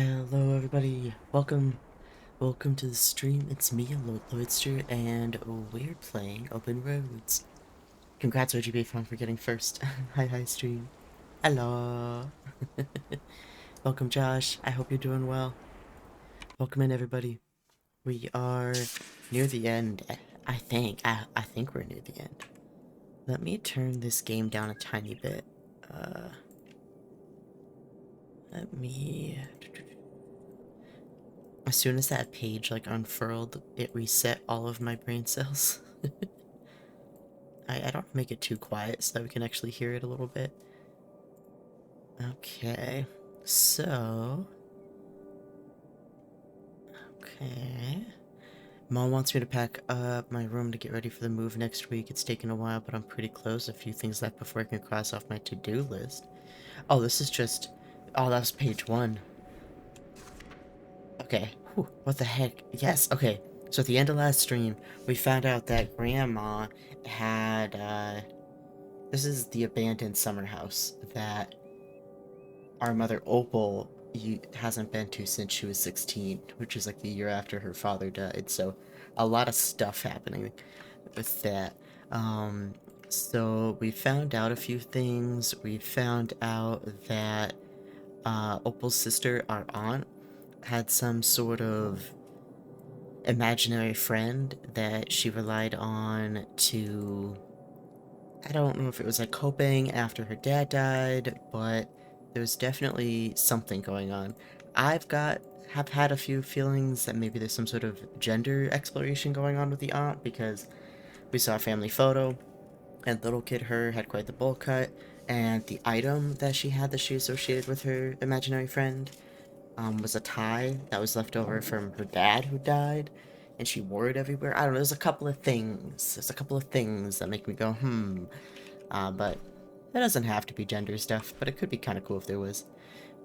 Hello everybody, welcome to the stream. It's me, Lloydster, and we're playing Open Roads. Congrats RGB Fun for getting first. Hi stream. Hello. Welcome Josh, I hope you're doing well. Welcome in everybody. We are near the end, I think. I think we're near the end. Let me turn this game down a tiny bit. Let me... As soon as that page like unfurled, it reset all of my brain cells. I don't make it too quiet so that we can actually hear it a little bit. Okay, so... Okay... Mom wants me to pack up my room to get ready for the move next week. It's taken a while, but I'm pretty close. A few things left before I can cross off my to-do list. Oh, this is just... Oh, that was page 1. Okay. Whew, what the heck? Yes, okay. So at the end of last stream, we found out that Grandma had, this is the abandoned summer house that our mother Opal hasn't been to since she was 16, which is like the year after her father died. So a lot of stuff happening with that. So we found out a few things. We found out that Opal's sister, our aunt, had some sort of imaginary friend that she relied on to... I don't know if it was like coping after her dad died, but there was definitely something going on. Have had a few feelings that maybe there's some sort of gender exploration going on with the aunt, because we saw a family photo and little kid her had quite the bowl cut, and the item that she had that she associated with her imaginary friend was a tie that was left over from her dad who died, and she wore it everywhere. I don't know, there's a couple of things. There's a couple of things that make me go, but it doesn't have to be gender stuff, but it could be kind of cool if there was.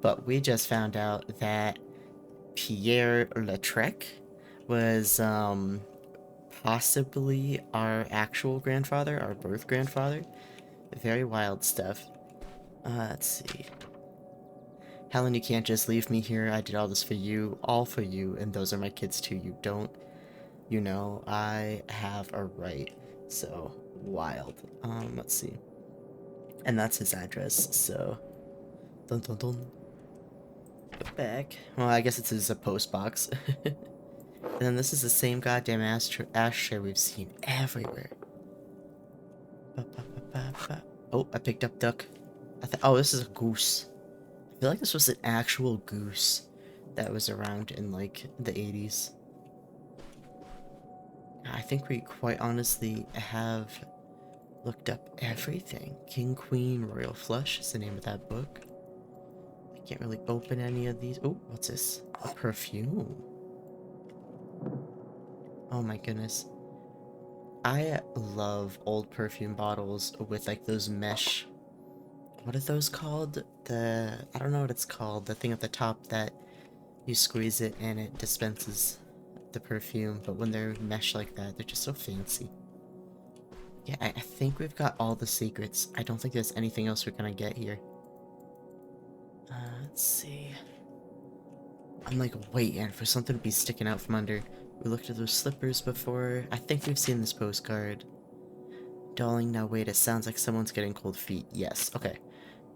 But we just found out that Pierre Lautrec was, possibly our actual grandfather, our birth grandfather. Very wild stuff. Let's see. Helen, you can't just leave me here. I did all this for you, all for you, and those are my kids too. You don't, you know, I have a right. So, wild. Let's see. And that's his address, so... Dun dun dun. Go back. Well, I guess it's his post box. And then this is the same goddamn ashtray we've seen everywhere. Ba, ba, ba, ba, ba. Oh, I picked up duck. Oh, this is a goose. I feel like this was an actual goose that was around in, like, the 80s. I think we quite honestly have looked up everything. King, Queen, Royal Flush is the name of that book. I can't really open any of these. Oh, what's this? A perfume. Oh my goodness. I love old perfume bottles with, like, those mesh... What are those called? I don't know what it's called. The thing at the top that you squeeze it and it dispenses the perfume. But when they're mesh like that, they're just so fancy. Yeah, I think we've got all the secrets. I don't think there's anything else we're gonna get here. Let's see. I'm like waiting for something to be sticking out from under. We looked at those slippers before. I think we've seen this postcard. Darling, now wait, it sounds like someone's getting cold feet. Yes, okay.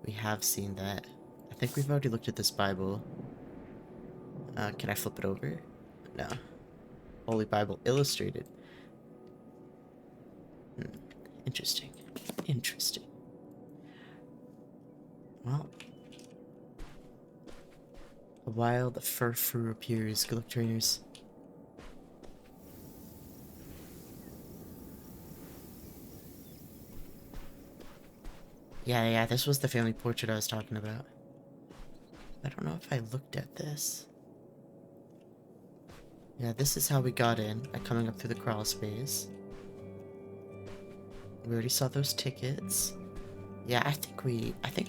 We have seen that. I think we've already looked at this Bible. Can I flip it over? No. Holy Bible Illustrated. Interesting. Interesting. Well. A wild fur appears. Good luck, trainers. Yeah, this was the family portrait I was talking about. I don't know if I looked at this. Yeah, this is how we got in, coming up through the crawl space. We already saw those tickets. Yeah, I think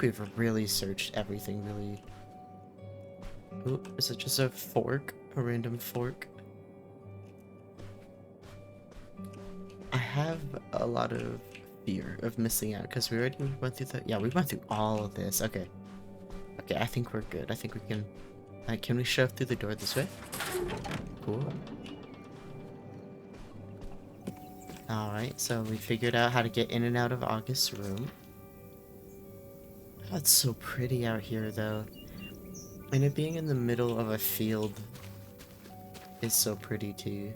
we've really searched everything, really. Ooh, is it just a fork? A random fork? I have a lot of fear of missing out, because we already went through the... Yeah, we went through all of this. Okay. Okay, I think we're good. I think we can Can we shove through the door this way? Cool. Alright, so we figured out how to get in and out of August's room. Oh, it's so pretty out here, though. And it being in the middle of a field is so pretty, too.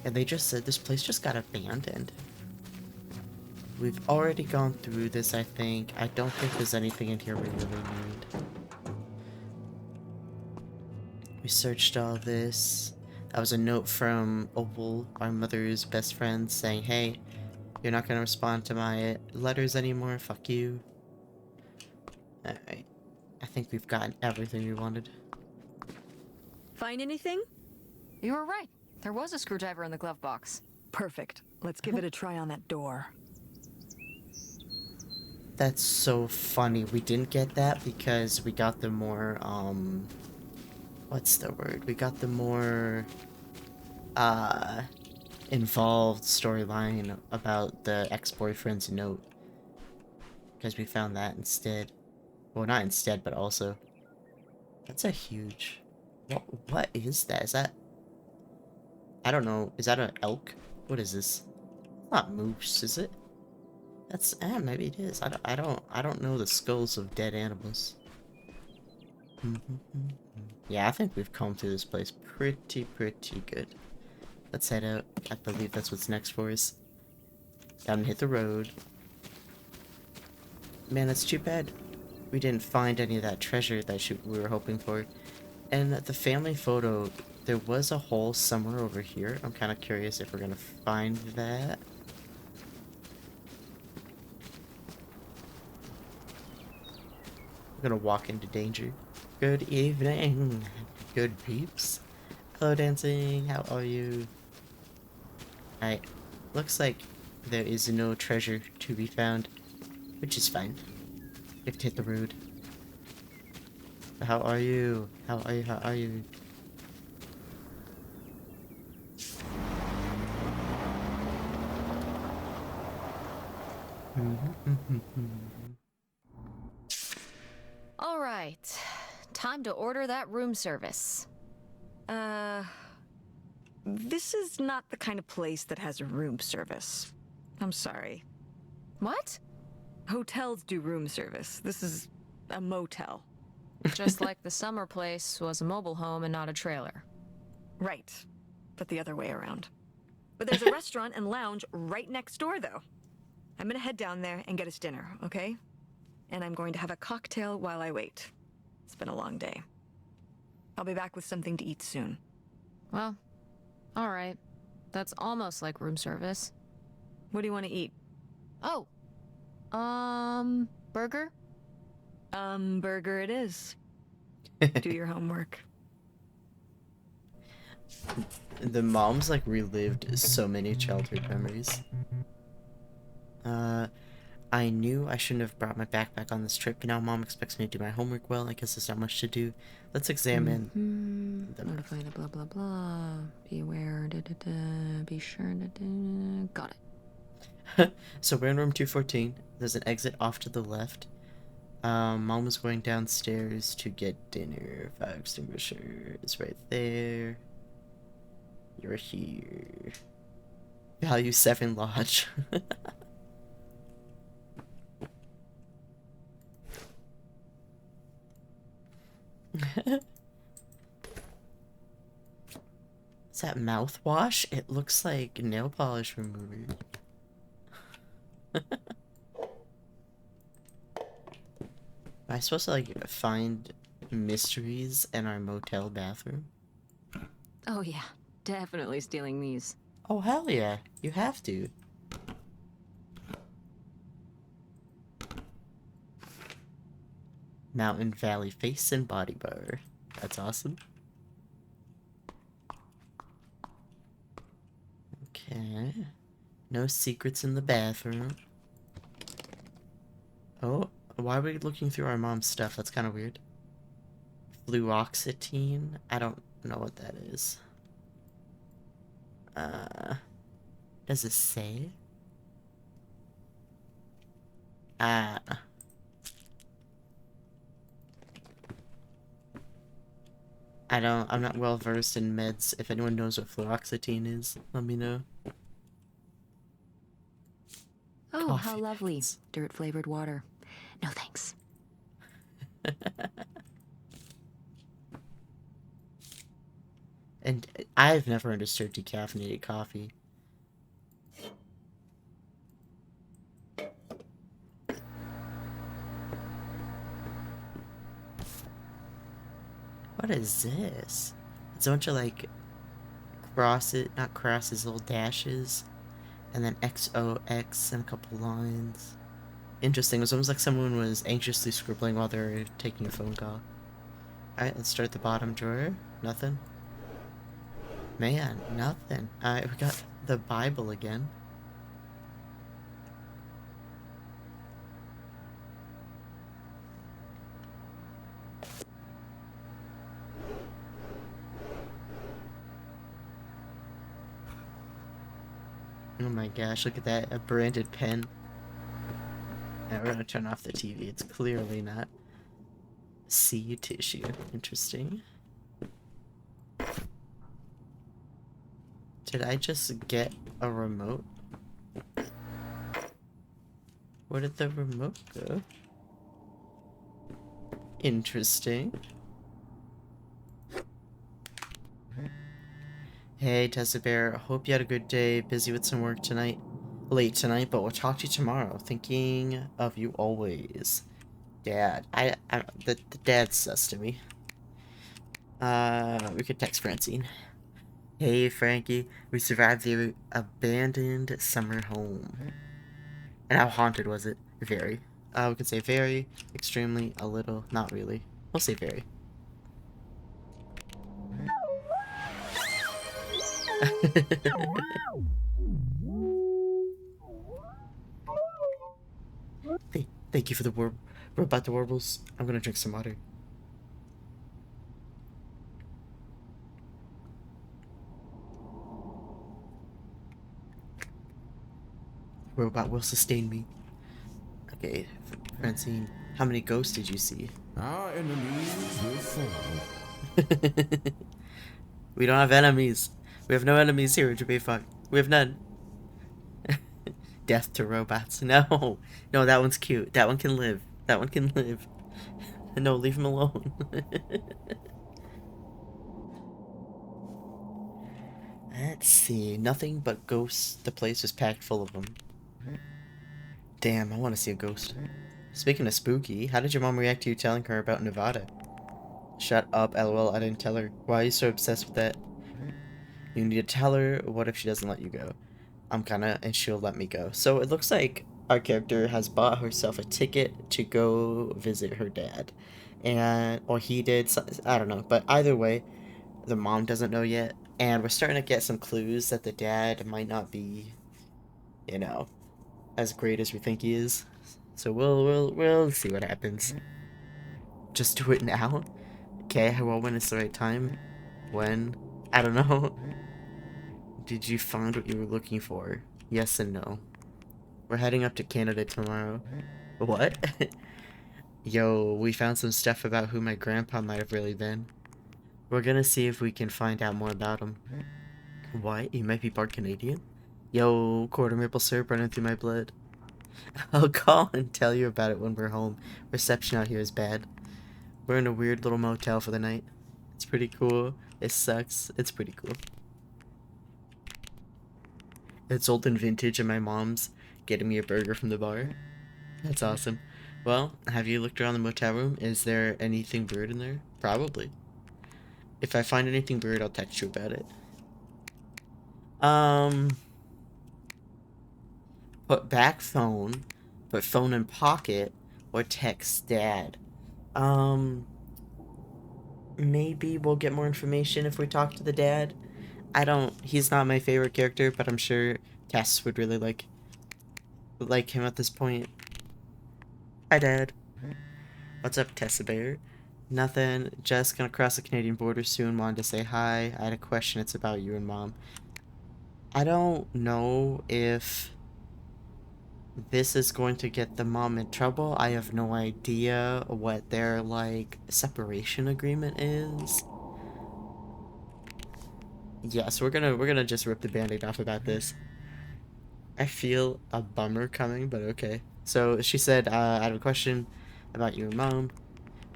And they just said this place just got abandoned. We've already gone through this, I think. I don't think there's anything in here we really need. We searched all this. That was a note from Opal, our mother's best friend, saying, hey, you're not gonna respond to my letters anymore, fuck you. Alright. I think we've gotten everything we wanted. Find anything? You were right. There was a screwdriver in the glove box. Perfect. Let's give it a try on that door. That's so funny. We didn't get that because we got the more, what's the word? We got the more, involved storyline about the ex-boyfriend's note. Because we found that instead. Well, not instead, but also. That's a huge... What is that? Is that... I don't know. Is that an elk? What is this? Not moose, is it? That's... maybe it is. I don't know the skulls of dead animals. Yeah, I think we've come through this place pretty good. Let's head out. I believe that's what's next for us. Down and hit the road. Man, that's too bad we didn't find any of that treasure that we were hoping for. And the family photo, there was a hole somewhere over here. I'm kind of curious if we're gonna find that. We're gonna walk into danger. Good evening, good peeps. Hello, dancing. How are you? Alright. Looks like there is no treasure to be found, which is fine. We have to hit the road. How are you? How are you? How are you? All right. Time to order that room service. This is not the kind of place that has room service. I'm sorry. What? Hotels do room service. This is a motel. Just like the summer place was a mobile home and not a trailer. Right. But the other way around. But there's a restaurant and lounge right next door, though. I'm gonna head down there and get us dinner, okay? And I'm going to have a cocktail while I wait. It's been a long day. I'll be back with something to eat soon. Well, all right. That's almost like room service. What do you want to eat? Oh. Burger? Burger it is. Do your homework. The mom's like relived so many childhood memories. I knew I shouldn't have brought my backpack on this trip, but now Mom expects me to do my homework well. I guess there's not much to do. Let's examine Notify the blah blah blah. Be aware. Be sure. Got it. So we're in room 214. There's an exit off to the left. Mom was going downstairs to get dinner. Fire extinguisher is right there. You're here. Value 7 lodge. Is that mouthwash? It looks like nail polish remover. Am I supposed to like find mysteries in our motel bathroom? Oh yeah, definitely stealing these. Oh hell yeah, you have to. Mountain Valley face and body bar. That's awesome. Okay. No secrets in the bathroom. Oh, why are we looking through our mom's stuff? That's kind of weird. Fluoxetine? I don't know what that is. Does it say? I'm not well versed in meds. If anyone knows what fluoxetine is, let me know. Oh, how Coffee lovely. meds. Dirt flavored water. No thanks. And I've never understood decaffeinated coffee. What is this? It's a bunch of like crosses, not crosses, little dashes, and then XOX and a couple lines. Interesting. It was almost like someone was anxiously scribbling while they were taking a phone call. Alright, let's start the bottom drawer. Nothing. Man, nothing. Alright, we got the Bible again. Oh my gosh, look at that. A branded pen. Now we're gonna turn off the TV. It's clearly not sea tissue. Interesting. Did I just get a remote? Where did the remote go? Interesting. Hey, Tessa Bear. Hope you had a good day. Busy with some work tonight. Late tonight, but we'll talk to you tomorrow. Thinking of you always. Dad. The dad's sus to me. We could text Francine. Hey, Frankie. We survived the abandoned summer home. And how haunted was it? Very. We could say very, extremely, a little, not really. We'll say very. Hey, thank you for the robot the warbles. I'm gonna drink some water. Robot will sustain me. Okay, Francine, how many ghosts did you see? Our enemies will fall. We don't have enemies. We have no enemies here in Japan. We have none. Death to robots. No. No, that one's cute. That one can live. That one can live. No, leave him alone. Let's see. Nothing but ghosts. The place is packed full of them. Damn, I want to see a ghost. Speaking of spooky, how did your mom react to you telling her about Nevada? Shut up, lol, I didn't tell her. Why are you so obsessed with that? You need to tell her. What if she doesn't let you go? I'm gonna, and she'll let me go. So it looks like our character has bought herself a ticket to go visit her dad. And, or he did, I don't know. But either way, the mom doesn't know yet. And we're starting to get some clues that the dad might not be, you know, as great as we think he is. So we'll see what happens. Just do it now? Okay, well, when it's the right time? When? I don't know. Did you find what you were looking for? Yes and no. We're heading up to Canada tomorrow. What? Yo, we found some stuff about who my grandpa might have really been. We're gonna see if we can find out more about him. What? You might be part Canadian? Yo, quarter maple syrup running through my blood. I'll call and tell you about it when we're home. Reception out here is bad. We're in a weird little motel for the night. It's pretty cool. It sucks. It's pretty cool. It's old and vintage, and my mom's getting me a burger from the bar. That's awesome. Well, have you looked around the motel room? Is there anything weird in there? Probably. If I find anything weird, I'll text you about it. Put back phone, put phone in pocket, or text dad. Maybe we'll get more information if we talk to the dad. He's not my favorite character, but I'm sure Tess would really like him at this point. Hi, Dad. What's up, Tessa Bear? Nothing. Just gonna cross the Canadian border soon. Wanted to say hi. I had a question. It's about you and Mom. I don't know if this is going to get the mom in trouble. I have no idea what their, like, separation agreement is. Yeah, so we're gonna just rip the band-aid off about this. I feel a bummer coming, but okay. So she said, I have a question about your mom.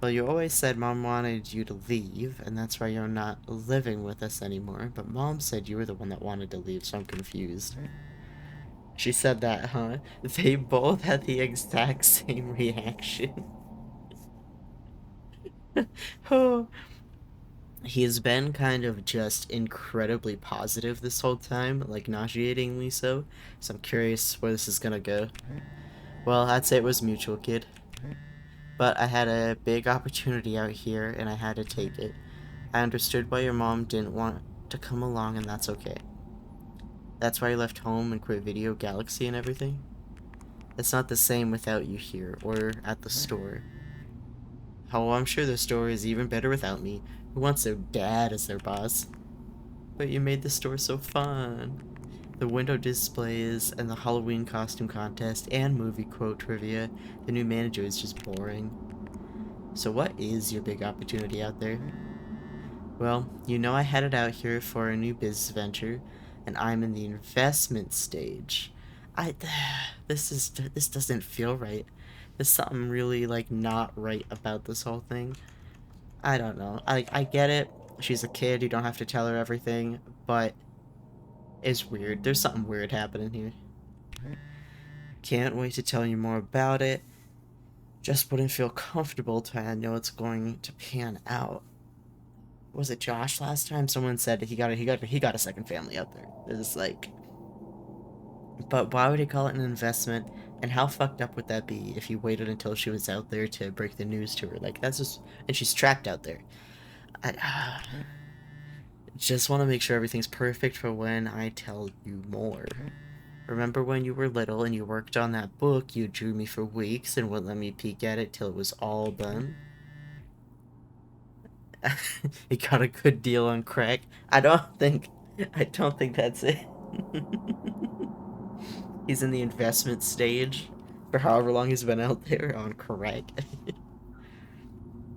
Well, you always said mom wanted you to leave, and that's why you're not living with us anymore. But mom said you were the one that wanted to leave, so I'm confused. She said that, huh? They both had the exact same reaction. Oh. He has been kind of just incredibly positive this whole time, like nauseatingly so. So I'm curious where this is gonna go. Well, I'd say it was mutual, kid. But I had a big opportunity out here, and I had to take it. I understood why your mom didn't want to come along, and that's okay. That's why I left home and quit Video Galaxy and everything. It's not the same without you here, or at the store. Oh, I'm sure the store is even better without me. Who wants their dad as their boss? But you made the store so fun. The window displays and the Halloween costume contest and movie quote trivia. The new manager is just boring. So what is your big opportunity out there? Well, you know I headed out here for a new business venture, and I'm in the investment stage. I this doesn't feel right. There's something really like not right about this whole thing. I don't know. I get it. She's a kid, you don't have to tell her everything, but it's weird. There's something weird happening here. Can't wait to tell you more about it. Just wouldn't feel comfortable till I know it's going to pan out. Was it Josh last time? Someone said he got a second family out there. It's like, but why would he call it an investment? And how fucked up would that be if he waited until she was out there to break the news to her? Like that's just, and she's trapped out there. I just want to make sure everything's perfect for when I tell you more. Remember when you were little and you worked on that book you drew me for weeks and wouldn't let me peek at it till it was all done? He got a good deal on crack. I don't think that's it. He's in the investment stage for however long he's been out there on crack.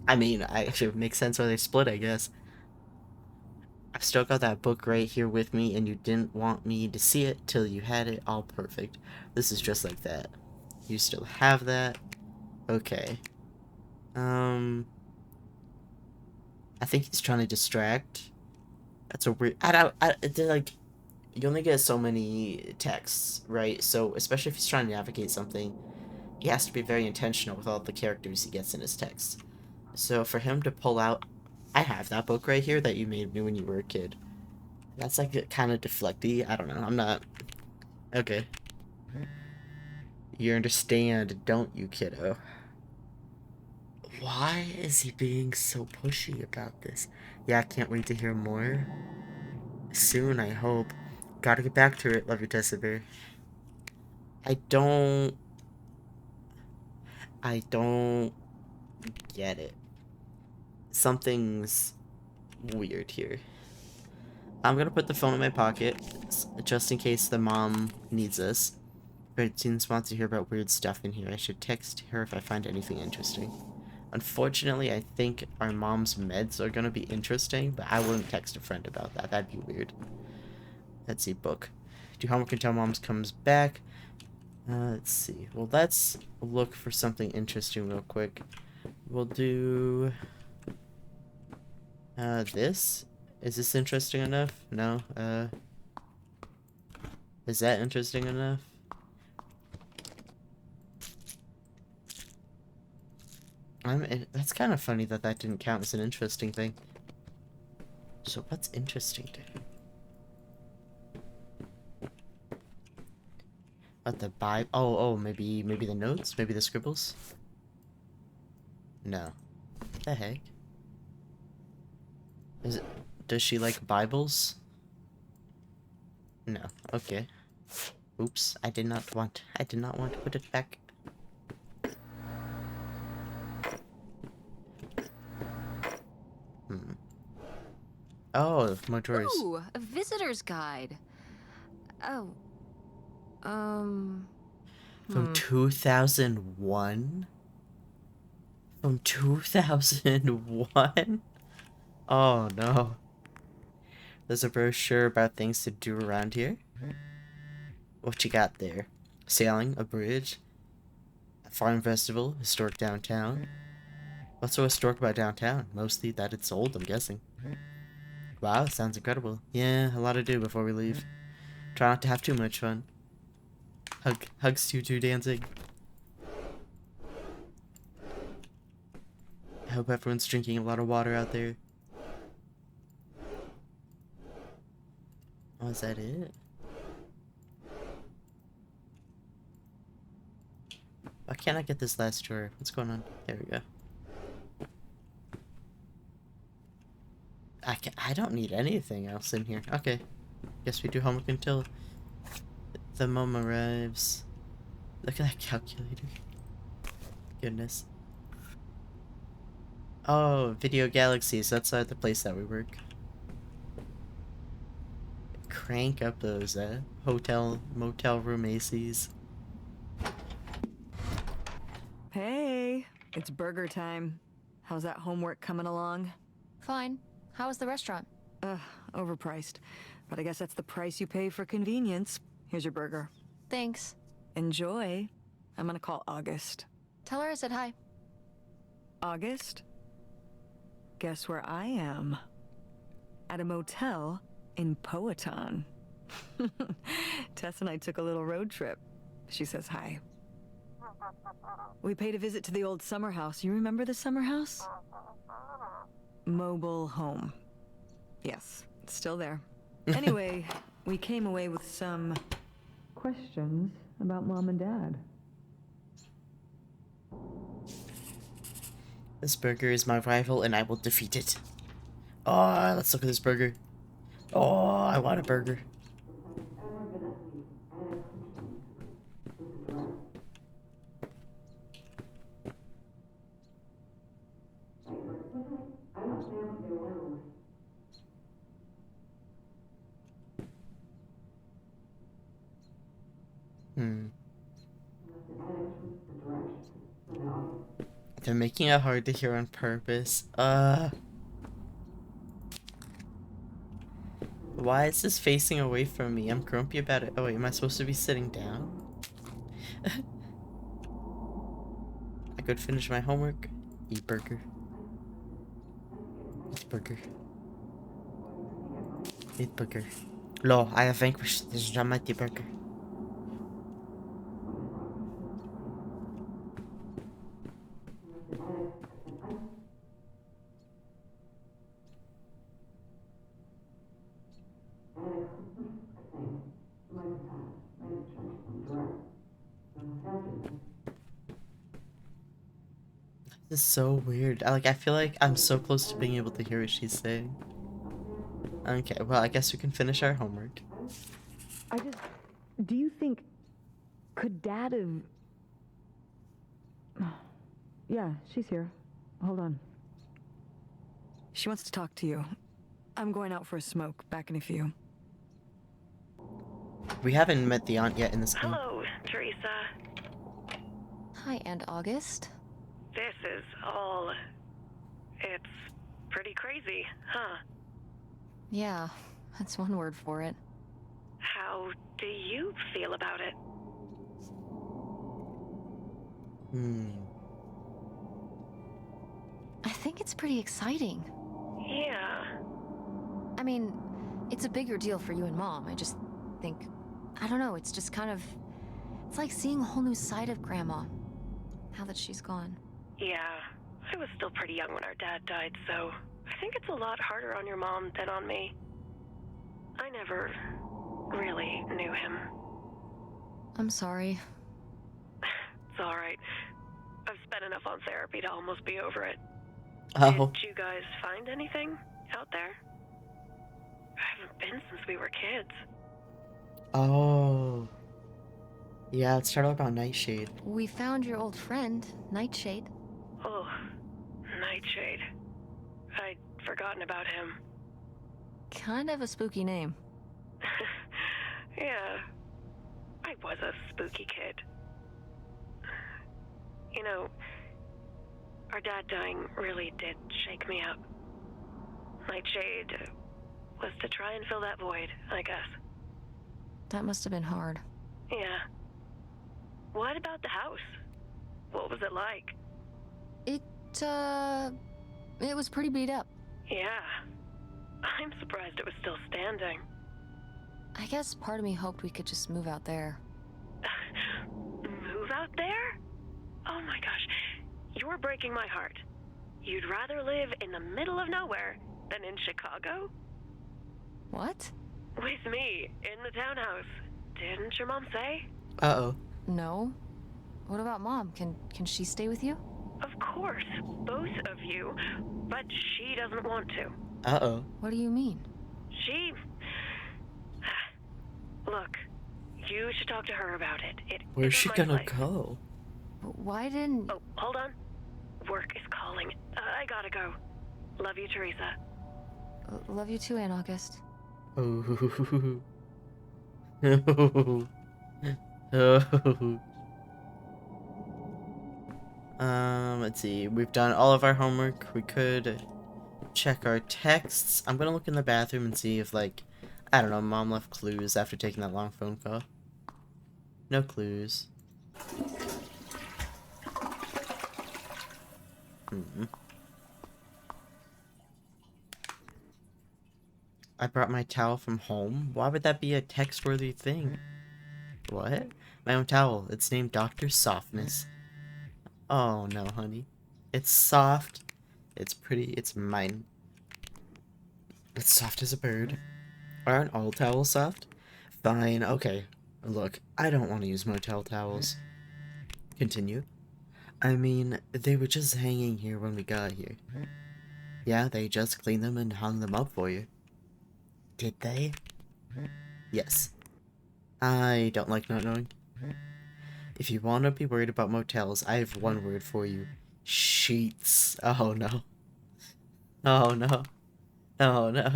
I mean, it should make sense why they split, I guess. I've still got that book right here with me, and you didn't want me to see it till you had it all perfect. This is just like that. You still have that? Okay. I think he's trying to distract. That's a weird. They're like, you only get so many texts, right? So, especially if he's trying to navigate something, he has to be very intentional with all the characters he gets in his text. So, for him to pull out, I have that book right here that you made me when you were a kid. That's like kind of deflecty. I don't know. I'm not. Okay. You understand, don't you, kiddo? Why is he being so pushy about this? Yeah, I can't wait to hear more. Soon, I hope. Gotta get back to it. Love you, Tessa Bear. I don't... I don't get it. Something's weird here. I'm gonna put the phone in my pocket, just in case the mom needs us. But Teens wants to hear about weird stuff in here. I should text her if I find anything interesting. Unfortunately, I think our mom's meds are gonna be interesting, but I wouldn't text a friend about that. That'd be weird. Let's see, book. Do homework until mom's comes back. Let's see. Well, let's look for something interesting real quick. We'll do... this? Is this interesting enough? No? Is that interesting enough? That's kind of funny that that didn't count as an interesting thing. So what's interesting to him? What, the Bible? Oh, maybe the notes? Maybe the scribbles? No. What the heck? Does she like Bibles? No. Okay. Oops, I did not want to put it back. Oh, more tours. Ooh, a visitor's guide. Oh. From 2001? From 2001? Oh no. There's a brochure about things to do around here. What you got there? Sailing, a bridge, a farm festival, historic downtown. What's so historic about downtown? Mostly that it's old, I'm guessing. Wow, sounds incredible. Yeah, a lot to do before we leave. Try not to have too much fun. Hugs to you too, dancing. I hope everyone's drinking a lot of water out there. Oh, is that it? Why can't I get this last drawer? What's going on? There we go. I don't need anything else in here. Okay. Guess we do homework until the mom arrives. Look at that calculator. Goodness. Oh, Video Galaxies. That's the place that we work. Crank up those motel room ACs. Hey, it's burger time. How's that homework coming along? Fine. How was the restaurant? Overpriced. But I guess that's the price you pay for convenience. Here's your burger. Thanks. Enjoy. I'm gonna call August. Tell her I said hi. August? Guess where I am? At a motel in Powhatan. Tess and I took a little road trip. She says hi. We paid a visit to the old summer house. You remember the summer house? Mobile home. Yes, it's still there. Anyway, we came away with some questions about Mom and Dad. This burger is my rival and I will defeat it. Oh, let's look at this burger. Oh, I want a burger. They're making it hard to hear on purpose. Why is this facing away from me? I'm grumpy about it. Oh wait, am I supposed to be sitting down? I could finish my homework. Eat burger. Eat burger. Eat burger. Lo, I have vanquished this mighty burger. This is so weird. I feel like I'm so close to being able to hear what she's saying. Okay, well, I guess we can finish our homework. Do you think... Could Dad have... Yeah, she's here. Hold on. She wants to talk to you. I'm going out for a smoke. Back in a few. We haven't met the aunt yet in this game. Hello, Teresa. Hi, Aunt August. This is all... It's pretty crazy, huh? Yeah, that's one word for it. How do you feel about it? I think it's pretty exciting. Yeah. I mean, it's a bigger deal for you and Mom. I just think... I don't know, it's just kind of... It's like seeing a whole new side of Grandma. Now that she's gone. Yeah. I was still pretty young when our dad died, so... I think it's a lot harder on your mom than on me. I never really knew him. I'm sorry. It's alright. I've spent enough on therapy to almost be over it. Oh. Did you guys find anything out there? I haven't been since we were kids. Oh. Yeah, let's start about Nightshade. We found your old friend, Nightshade. Oh, Nightshade. I'd forgotten about him. Kind of a spooky name. Yeah, I was a spooky kid. You know, our dad dying really did shake me up. Nightshade was to try and fill that void, I guess. That must have been hard. Yeah. What about the house? What was it like? It was pretty beat up. Yeah. I'm surprised it was still standing. I guess part of me hoped we could just move out there. Move out there? Oh my gosh. You're breaking my heart. You'd rather live in the middle of nowhere than in Chicago? What? With me, in the townhouse. Didn't your mom say? Uh-oh. No. What about Mom? Can she stay with you? Of course, both of you. But she doesn't want to. Uh-oh. What do you mean? She... Look, you should talk to her about it. Where's isn't she my gonna place. go? Why didn't... Oh, hold on. Work is calling. I gotta go. Love you, Teresa. Love you too, Aunt August. Oh. Oh. Let's see. We've done all of our homework. We could check our texts. I'm gonna look in the bathroom and see if, like, I don't know, Mom left clues after taking that long phone call. No clues. I brought my towel from home? Why would that be a text-worthy thing? What? My own towel. It's named Dr. Softness. Oh no, honey. It's soft. It's pretty. It's mine. It's soft as a bird. Aren't all towels soft? Fine, okay. Look, I don't want to use motel towels. Continue. I mean, they were just hanging here when we got here. Yeah, they just cleaned them and hung them up for you. Did they? Yes. I don't like not knowing. If you want to be worried about motels, I have one word for you. Sheets. Oh no. Oh no. Oh no.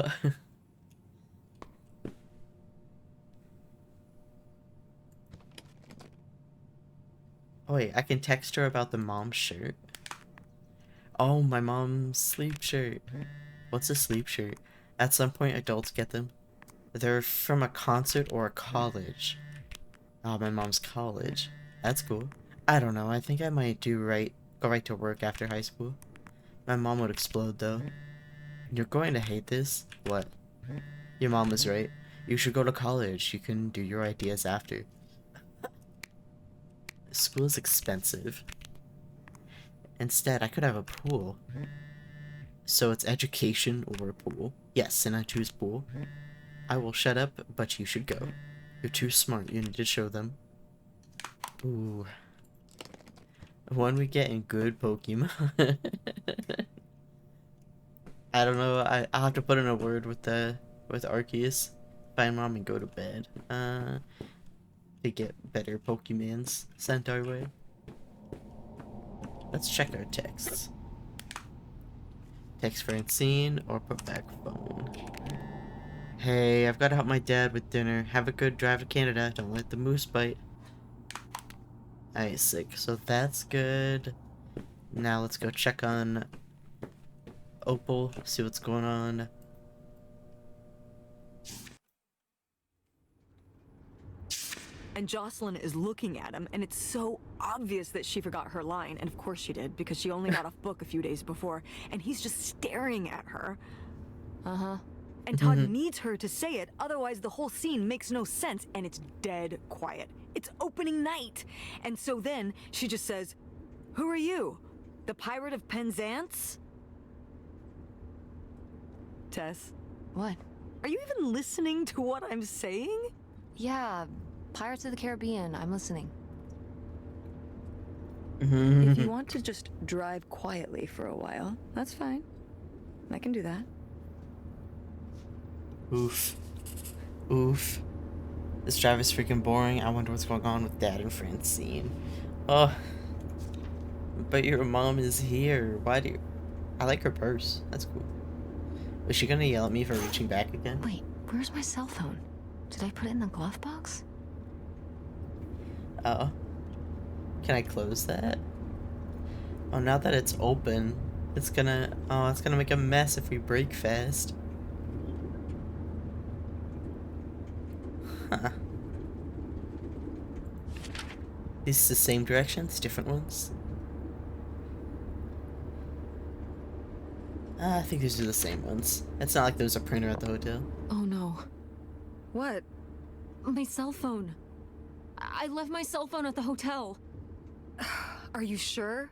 Oh wait, I can text her about the mom's shirt. Oh, my mom's sleep shirt. What's a sleep shirt? At some point, adults get them. They're from a concert or a college. Oh, my mom's college. That's cool. I don't know, I think I might go right to work after high school. My mom would explode, though. You're going to hate this? What? Your mom was right. You should go to college. You can do your ideas after. School is expensive. Instead, I could have a pool. So it's education or a pool. Yes, and I choose pool. I will shut up, but you should go. You're too smart. You need to show them. Ooh. When we get in good Pokemon. I don't know. I'll have to put in a word with Arceus. Find Mom and go to bed. To get better Pokemons sent our way. Let's check our texts. Text Francine or put back phone. Hey, I've got to help my dad with dinner. Have a good drive to Canada. Don't let the moose bite. Alright, sick. So that's good. Now let's go check on Opal. See what's going on. And Jocelyn is looking at him, and it's so obvious that she forgot her line. And of course she did, because she only got off book a few days before. And he's just staring at her. Uh-huh. And Todd needs her to say it, otherwise the whole scene makes no sense, and it's dead quiet. It's opening night. And so then she just says, "Who are you? The Pirate of Penzance?" Tess, What? are you even listening to what I'm saying? Yeah, Pirates of the Caribbean. I'm listening. If you want to just drive quietly for a while, that's fine. I can do that. Oof. Oof. This drive is freaking boring. I wonder what's going on with Dad and Francine. Oh. But your mom is here. Why do you... I like her purse. That's cool. Was she gonna yell at me for reaching back again? Wait, where's my cell phone? Did I put it in the glove box? Oh. Can I close that? Oh, now that it's open, it's gonna... Oh, it's gonna make a mess if we break fast. Huh. These the same directions, different ones? I think these are the same ones. It's not like there's a printer at the hotel. Oh no. What? My cell phone. I left my cell phone at the hotel. Are you sure?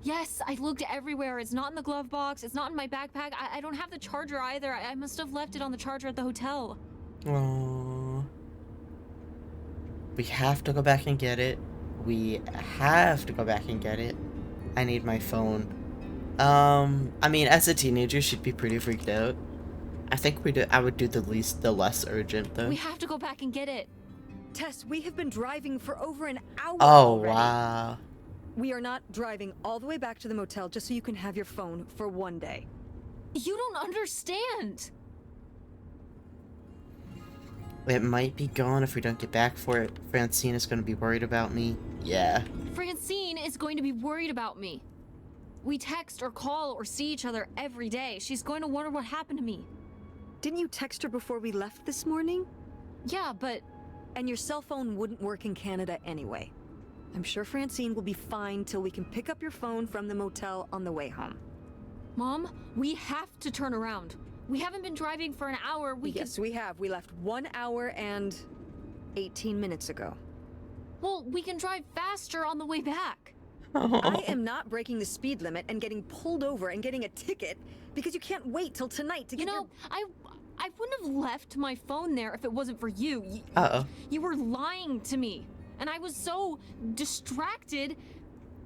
Yes, I looked everywhere. It's not in the glove box. It's not in my backpack. I don't have the charger either. I must have left it on the charger at the hotel. Aww. We have to go back and get it. We have to go back and get it. I need my phone. I mean, as a teenager, she'd be pretty freaked out. I think I would do the less urgent, though. We have to go back and get it. Tess, we have been driving for over an hour Oh, already. wow. We are not driving all the way back to the motel just so you can have your phone for one day. You don't understand. It might be gone if we don't get back for it. Francine is going to be worried about me. Yeah. Francine is going to be worried about me. We text or call or see each other every day. She's going to wonder what happened to me. Didn't you text her before we left this morning? Yeah, but... And your cell phone wouldn't work in Canada anyway. I'm sure Francine will be fine till we can pick up your phone from the motel on the way home. Mom, we have to turn around. We haven't been driving for an hour. Yes, we have. We left 1 hour and 18 minutes ago. Well, we can drive faster on the way back. I am not breaking the speed limit and getting pulled over and getting a ticket because you can't wait till tonight to get I wouldn't have left my phone there if it wasn't for you. Uh-oh. You were lying to me, and I was so distracted.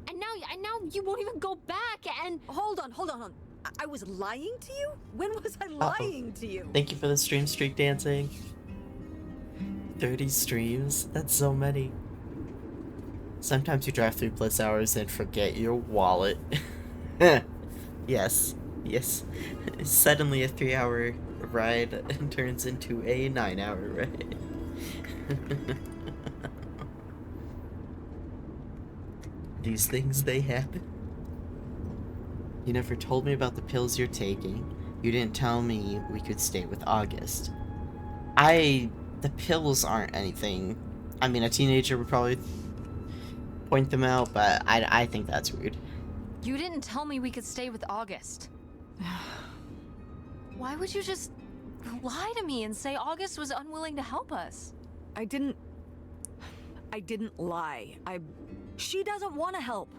And now you won't even go back. And Hold on. I was lying to you? When was I lying to you? Thank you for the streak dancing. 30 streams? That's so many. Sometimes you drive 3+ hours and forget your wallet. Yes. Suddenly a 3-hour ride turns into a 9-hour ride. These things, they happen. You never told me about the pills you're taking. You didn't tell me we could stay with August. The pills aren't anything. I mean, a teenager would probably point them out, but I think that's rude. you didn't tell me we could stay with August. Why would you just lie to me and say August was unwilling to help us? I didn't lie. She doesn't want to help.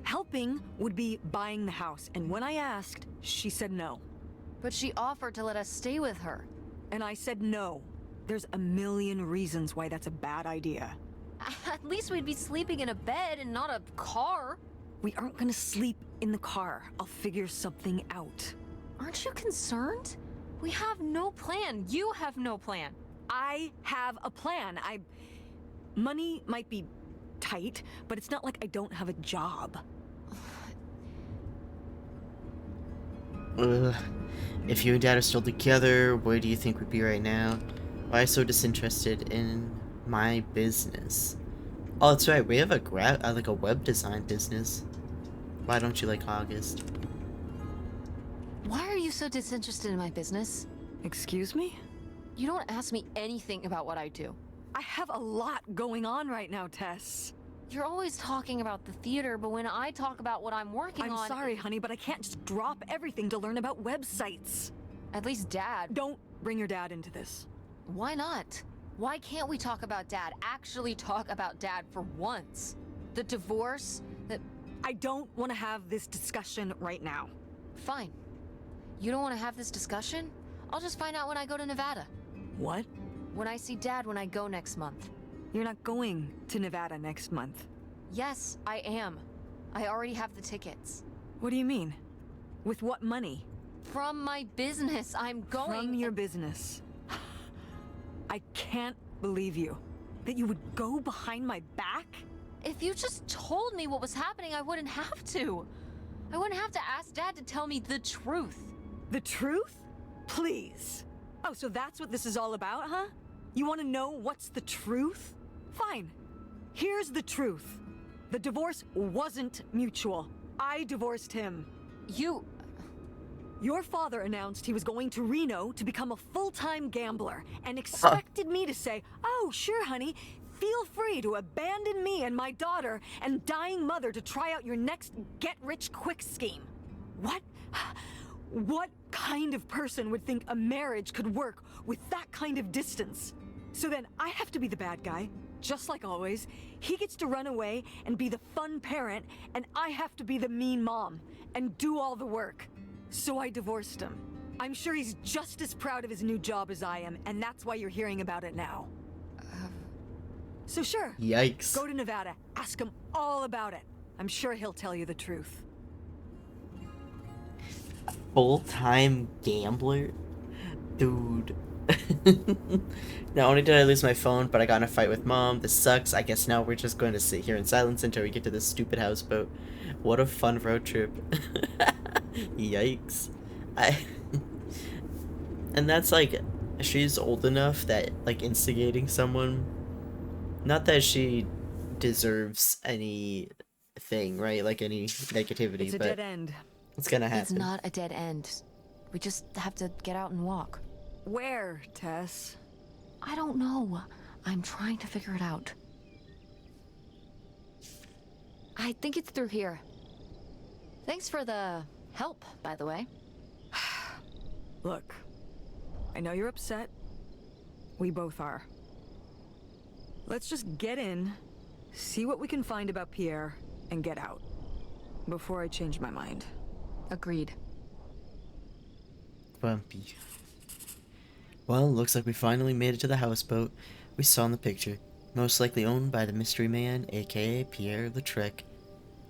Helping would be buying the house, and when I asked, she said no. But she offered to let us stay with her. And I said no. There's a million reasons why that's a bad idea. At least we'd be sleeping in a bed and not a car. We aren't gonna sleep in the car. I'll figure something out. Aren't you concerned? We have no plan. You have no plan. I have a plan. Money might be tight, but it's not like I don't have a job. If you and Dad are still together, where do you think we'd be right now? Why so disinterested in my business? Oh, that's right. We have a web design business. Why don't you like August? Why are you so disinterested in my business? Excuse me? You don't ask me anything about what I do. I have a lot going on right now, Tess. You're always talking about the theater, but when I talk about what I'm working on... I'm sorry, honey, but I can't just drop everything to learn about websites. At least Dad... Don't bring your dad into this. Why not? Why can't we talk about Dad? Actually talk about Dad for once. The divorce, I don't want to have this discussion right now. Fine. You don't want to have this discussion? I'll just find out when I go to Nevada. What? When I see Dad when I go next month. You're not going to Nevada next month. Yes, I am. I already have the tickets. What do you mean? With what money? From my business, I'm going... From your business. I can't believe you. That you would go behind my back? If you just told me what was happening, I wouldn't have to. I wouldn't have to ask Dad to tell me the truth. The truth? Please. Oh, so that's what this is all about, huh? You want to know what's the truth? Fine. Here's the truth. The divorce wasn't mutual. I divorced him. You... Your father announced he was going to Reno to become a full-time gambler and expected me to say, "Oh, sure, honey. Feel free to abandon me and my daughter and dying mother to try out your next get-rich-quick scheme." What? What kind of person would think a marriage could work with that kind of distance? So then I have to be the bad guy, just like always. He gets to run away and be the fun parent, and I have to be the mean mom and do all the work. So I divorced him. I'm sure he's just as proud of his new job as I am, and that's why you're hearing about it now. So sure. Yikes. Go to Nevada. Ask him all about it. I'm sure he'll tell you the truth. Full-time gambler? Dude. Not only did I lose my phone, but I got in a fight with Mom. This sucks. I guess now we're just going to sit here in silence until we get to this stupid houseboat. What a fun road trip. Yikes. And that's like, she's old enough that, like, instigating someone, not that she deserves anything, right? Like, any negativity, It's a but dead end. it's gonna happen. It's not a dead end. We just have to get out and walk. Where, Tess? I don't know. I'm trying to figure it out. I think it's through here. Thanks for the help, by the way. Look, I know you're upset. We both are. Let's just get in, see what we can find about Pierre, and get out. Before I change my mind. Agreed. Bumpy. Well, looks like we finally made it to the houseboat we saw in the picture. Most likely owned by the mystery man, aka Pierre Lautrec.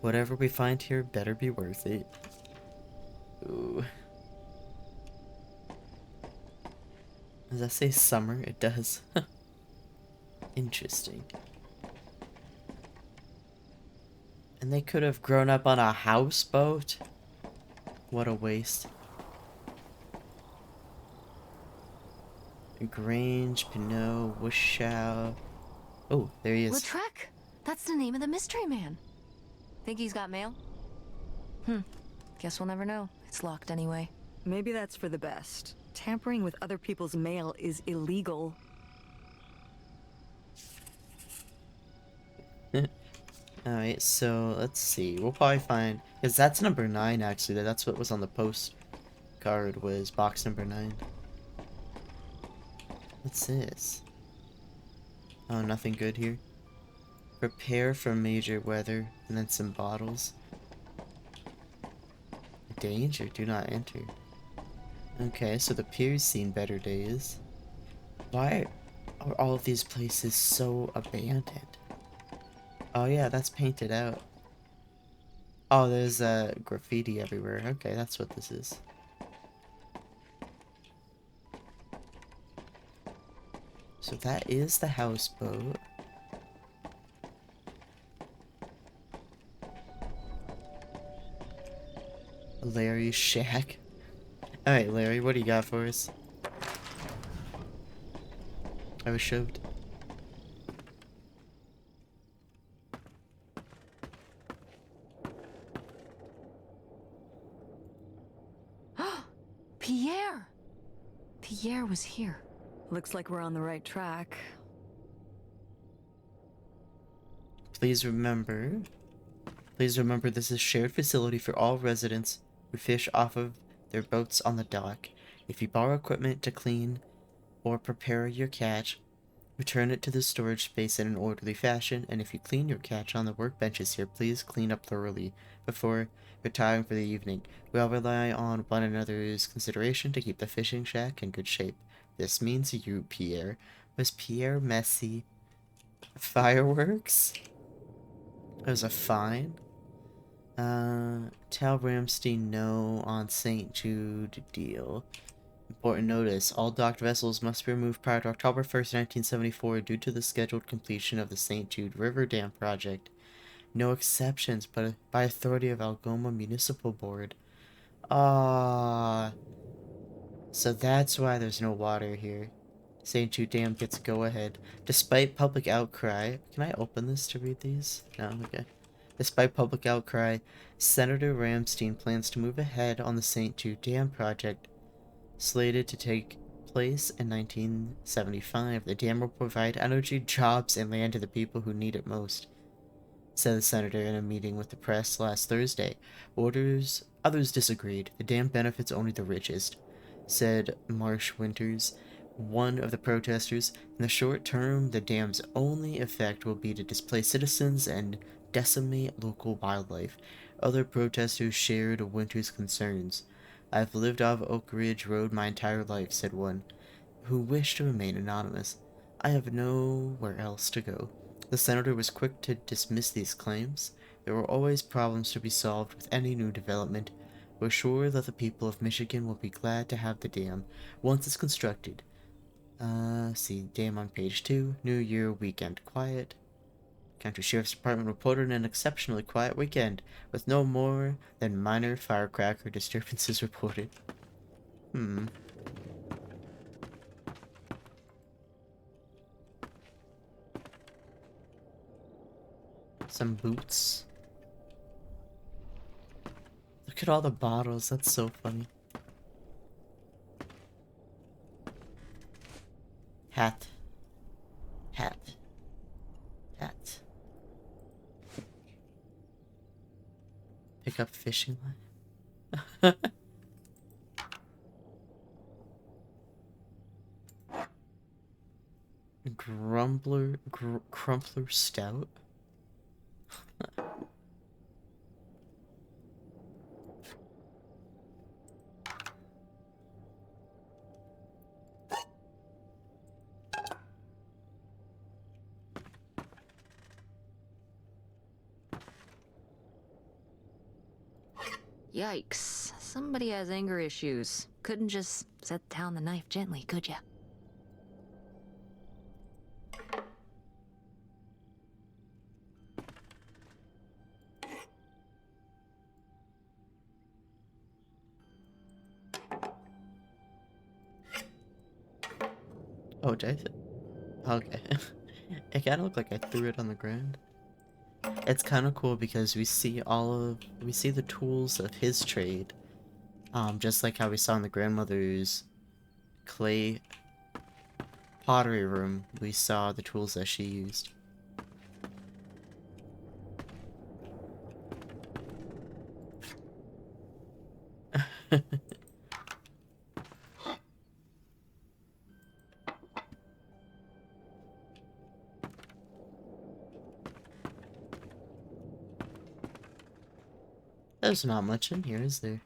Whatever we find here better be worth it. Ooh. Does that say summer? It does. Interesting. And they could have grown up on a houseboat? What a waste. Grange, Pinot, Wishow. Oh, there he is. Lautrec? That's the name of the mystery man. Think he's got mail? Guess we'll never know. It's locked anyway. Maybe that's for the best. Tampering with other people's mail is illegal. Alright, so let's see. We'll probably find, because that's number 9 actually. That's what was on the postcard, was box number 9. What's this? Oh, nothing good here. Prepare for major weather, and then some bottles. Danger, do not enter. Okay, so the pier's seen better days. Why are all of these places so abandoned? Oh yeah, that's painted out. Oh, there's graffiti everywhere. Okay, that's what this is. So that is the houseboat. Larry's shack. Alright, Larry, what do you got for us? I was shoved. Pierre! Pierre was here. Looks like we're on the right track. Please remember this is shared facility for all residents who fish off of their boats on the dock. If you borrow equipment to clean or prepare your catch, return it to the storage space in an orderly fashion, and if you clean your catch on the workbenches here, please clean up thoroughly before retiring for the evening. We all rely on one another's consideration to keep the fishing shack in good shape. This means you, Pierre. Was Pierre messy? Fireworks? It was a fine. Tell Ramstein no on St. Jude deal. Important notice, all docked vessels must be removed prior to October 1st, 1974 due to the scheduled completion of the St. Jude River Dam project. No exceptions, but by authority of Algoma Municipal Board. Ah. So that's why there's no water here. St. Jude Dam gets go ahead. Despite public outcry. Can I open this to read these? No, okay. Despite public outcry, Senator Ramstein plans to move ahead on the St. Jude Dam project, slated to take place in 1975. The dam will provide energy, jobs, and land to the people who need it most, said the senator in a meeting with the press last Thursday. Others disagreed. The dam benefits only the richest, said Marsh Winters, one of the protesters. In the short term, the dam's only effect will be to displace citizens and decimate local wildlife. Other protesters shared Winters' concerns. I've lived off Oak Ridge Road my entire life, said one, who wished to remain anonymous. I have nowhere else to go. The senator was quick to dismiss these claims. There were always problems to be solved with any new development. We're sure that the people of Michigan will be glad to have the dam once it's constructed. See, dam on page 2. New Year weekend quiet. County Sheriff's Department reported an exceptionally quiet weekend, with no more than minor firecracker disturbances reported. Some boots. Look at all the bottles, that's so funny. Hat. Hat. Hat. Pick up fishing line. Crumpler stout. Yikes. Somebody has anger issues. Couldn't just set down the knife gently, could ya? Oh, did I? Okay. It kind of looked like I threw it on the ground. It's kind of cool because we see the tools of his trade. Just like how we saw in the grandmother's clay pottery room, we saw the tools that she used. There's not much in here, is there?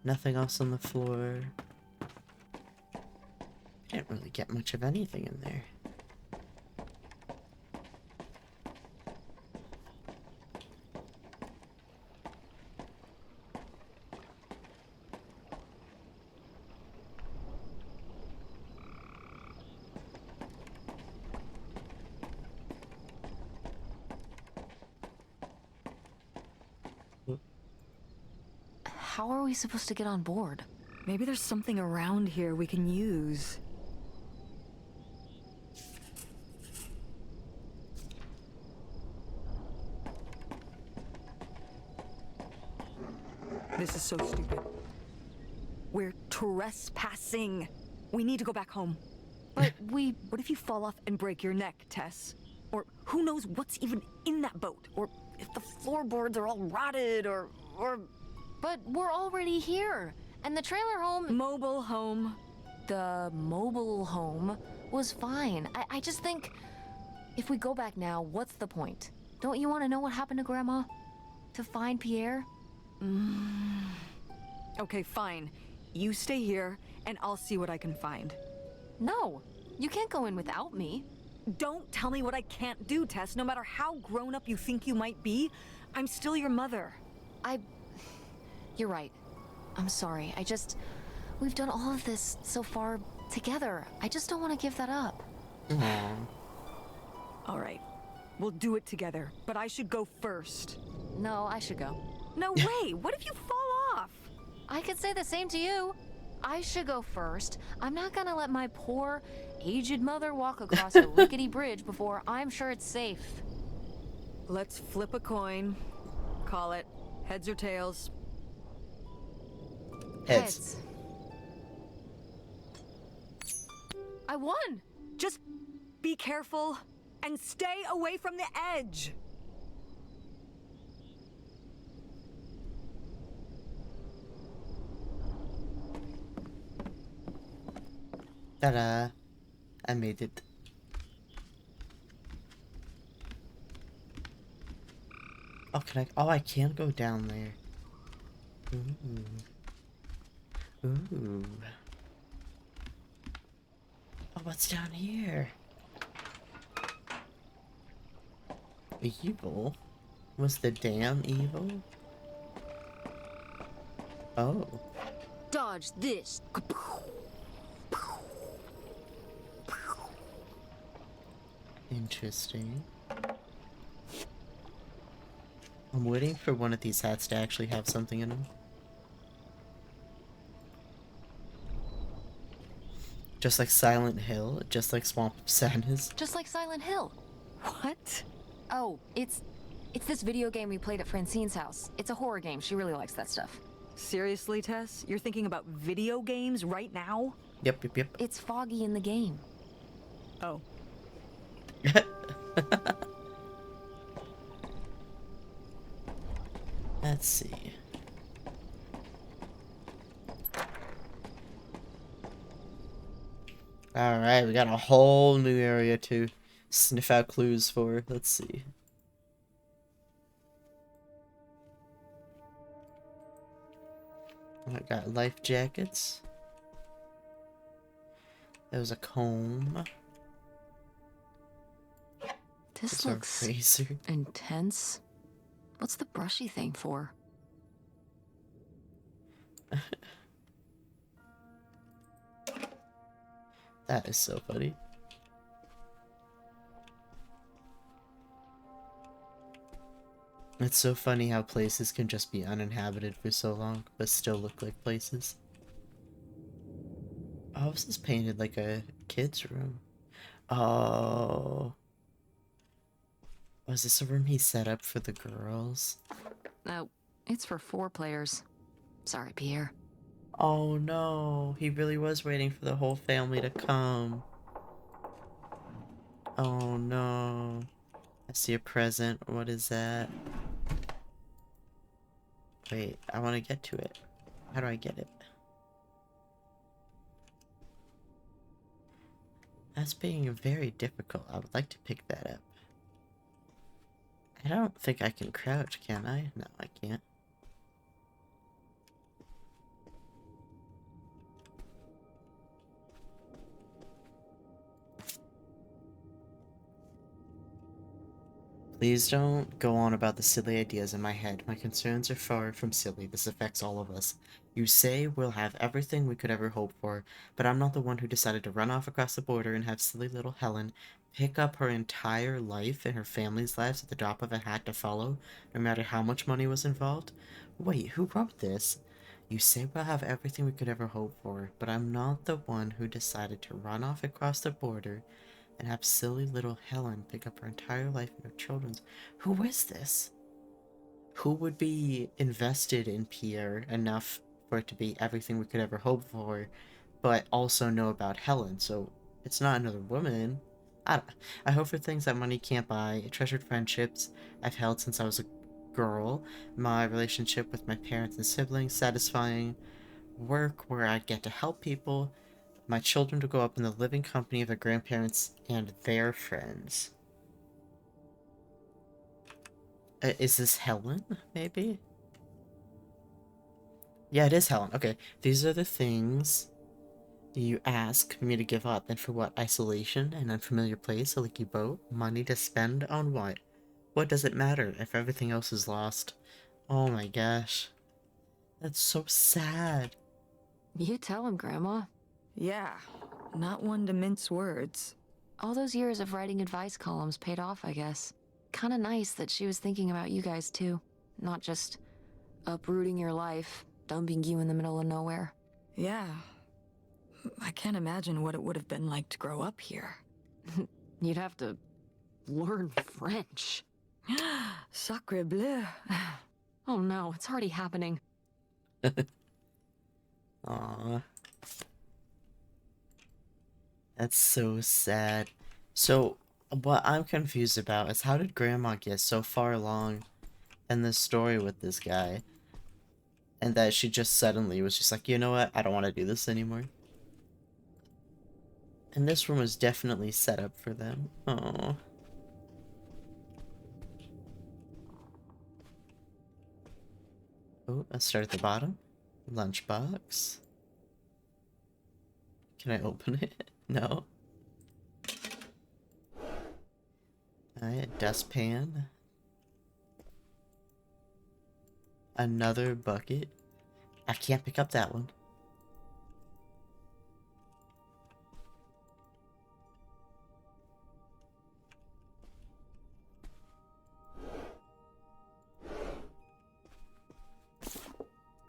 Nothing else on the floor. Can't really get much of anything in there. How are we supposed to get on board? Maybe there's something around here we can use. This is so stupid. We're trespassing. We need to go back home. But What if you fall off and break your neck, Tess? Or who knows what's even in that boat? Or if the floorboards are all rotted, or... But we're already here. And the trailer home... Mobile home. The mobile home was fine. I just think... If we go back now, what's the point? Don't you want to know what happened to Grandma? To find Pierre? Okay, fine. You stay here, and I'll see what I can find. No, you can't go in without me. Don't tell me what I can't do, Tess. No matter how grown up you think you might be, I'm still your mother. You're right. I'm sorry. We've done all of this so far together. I just don't want to give that up. Aww. All right. We'll do it together, but I should go first. No, I should go. No way! What if you fall off? I could say the same to you. I should go first. I'm not gonna let my poor, aged mother walk across a rickety bridge before I'm sure it's safe. Let's flip a coin. Call it heads or tails. Heads. I won! Just be careful and stay away from the edge. Ta-da. I made it. Oh, can I? Oh, I can go down there. Ooh. Ooh. Oh, what's down here? Evil? Was the dam evil? Oh. Dodge this. Interesting. I'm waiting for one of these hats to actually have something in them. Just like Silent Hill, just like Swamp of Sadness. Just like Silent Hill. What? Oh, it's this video game we played at Francine's house. It's a horror game. She really likes that stuff. Seriously, Tess? You're thinking about video games right now? Yep, yep, yep. It's foggy in the game. Oh. Let's see. Alright, we got a whole new area to sniff out clues for. Let's see. I got life jackets. There was a comb. This There's a looks razor. intense. What's the brushy thing for? That is so funny. It's so funny how places can just be uninhabited for so long, but still look like places. Oh, this is painted like a kid's room. Oh. Was this a room he set up for the girls? No, it's for 4 players. Sorry, Pierre. Oh no, he really was waiting for the whole family to come. Oh no. I see a present. What is that? Wait, I want to get to it. How do I get it? That's being very difficult. I would like to pick that up. I don't think I can crouch, can I? No, I can't. Please don't go on about the silly ideas in my head. My concerns are far from silly. This affects all of us. You say we'll have everything we could ever hope for, but I'm not the one who decided to run off across the border and have silly little Helen pick up her entire life and her family's lives at the drop of a hat to follow, no matter how much money was involved. Wait, who wrote this? You say we'll have everything we could ever hope for, but I'm not the one who decided to run off across the border and have silly little Helen pick up her entire life and her children's. Who is this? Who would be invested in Pierre enough for it to be everything we could ever hope for, but also know about Helen? So it's not another woman. I hope for things that money can't buy, treasured friendships I've held since I was a girl, my relationship with my parents and siblings, satisfying work where I get to help people, my children to grow up in the living company of their grandparents and their friends. Is this Helen, maybe? Yeah, it is Helen. Okay, these are the things you ask me to give up. And for what? Isolation, an unfamiliar place, a leaky boat, money to spend on what? What does it matter if everything else is lost? Oh my gosh. That's so sad. You tell him, Grandma. Yeah, not one to mince words. All those years of writing advice columns paid off, I guess. Kinda nice that she was thinking about you guys, too. Not just uprooting your life, dumping you in the middle of nowhere. Yeah. I can't imagine what it would have been like to grow up here. You'd have to learn French. Sacre bleu. Oh no, it's already happening. Aw. That's so sad. So, what I'm confused about is how did Grandma get so far along in the story with this guy? And that she just suddenly was just like, you know what, I don't want to do this anymore. And this room was definitely set up for them. Oh. Oh, let's start at the bottom. Lunchbox. Can I open it? No. Alright, dustpan. Another bucket. I can't pick up that one.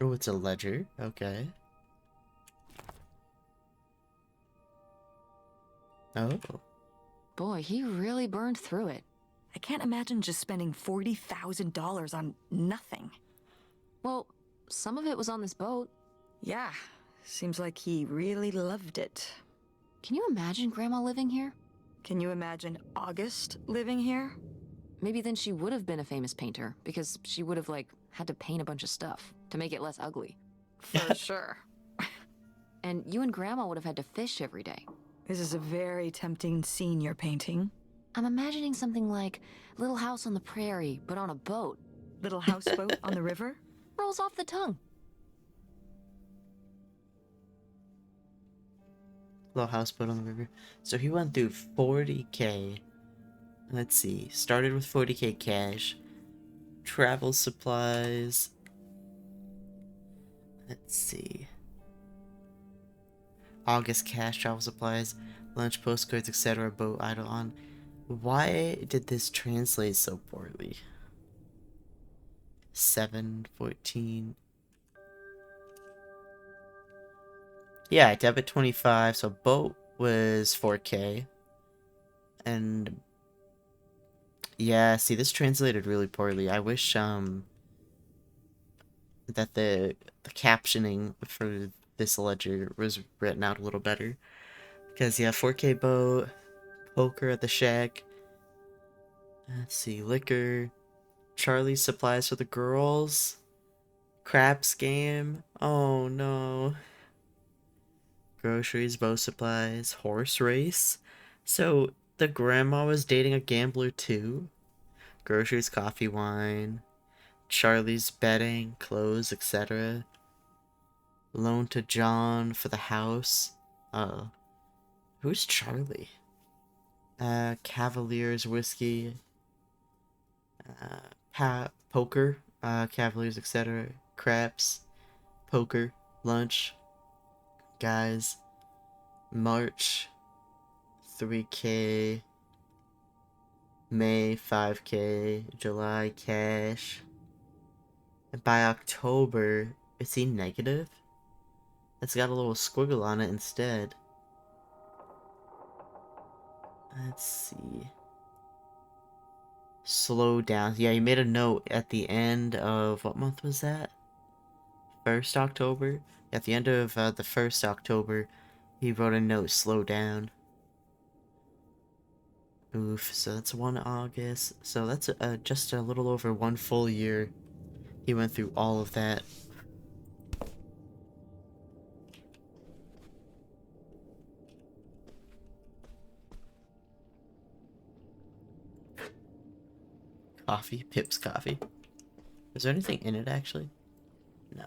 Oh, it's a ledger. Okay. Oh. Boy, he really burned through it. I can't imagine just spending $40,000 on nothing. Well, some of it was on this boat. Yeah, seems like he really loved it. Can you imagine Grandma living here? Can you imagine August living here? Maybe then she would have been a famous painter, because she would have, like, had to paint a bunch of stuff to make it less ugly. For sure. And you and Grandma would have had to fish every day. This is a very tempting scene you're painting. I'm imagining something like Little House on the Prairie, but on a boat. Little houseboat on the river? Rolls off the tongue. Little houseboat on the river. So he went through 40K. Let's see. Started with 40K cash. Travel supplies. Let's see. August cash, travel supplies, lunch, postcards, etc. Boat idle on. Why did this translate so poorly? 714. Yeah, debit 25. So boat was 4K. And yeah, see, this translated really poorly. I wish that the captioning for this ledger was written out a little better. Because yeah, 4K boat, poker at the shack. Let's see, liquor, Charlie's supplies for the girls, crab scam. Oh no. Groceries, boat supplies, horse race. So the grandma was dating a gambler too. Groceries, coffee, wine, Charlie's betting, clothes, etc. Loan to John for the house. Oh. Who's Charlie? Cavaliers, whiskey, poker, Cavaliers, etc. Craps, poker, lunch, guys, March, 3K, May, 5K, July, cash. And by October, is he negative? It's got a little squiggle on it instead. Let's see. Slow down. Yeah, he made a note at the end of, what month was that? 1st October? At the end of the 1st October, he wrote a note, slow down. Oof, so that's 1 August. So that's just a little over 1 full year. He went through all of that. Coffee, Pip's coffee. Is there anything in it actually? No.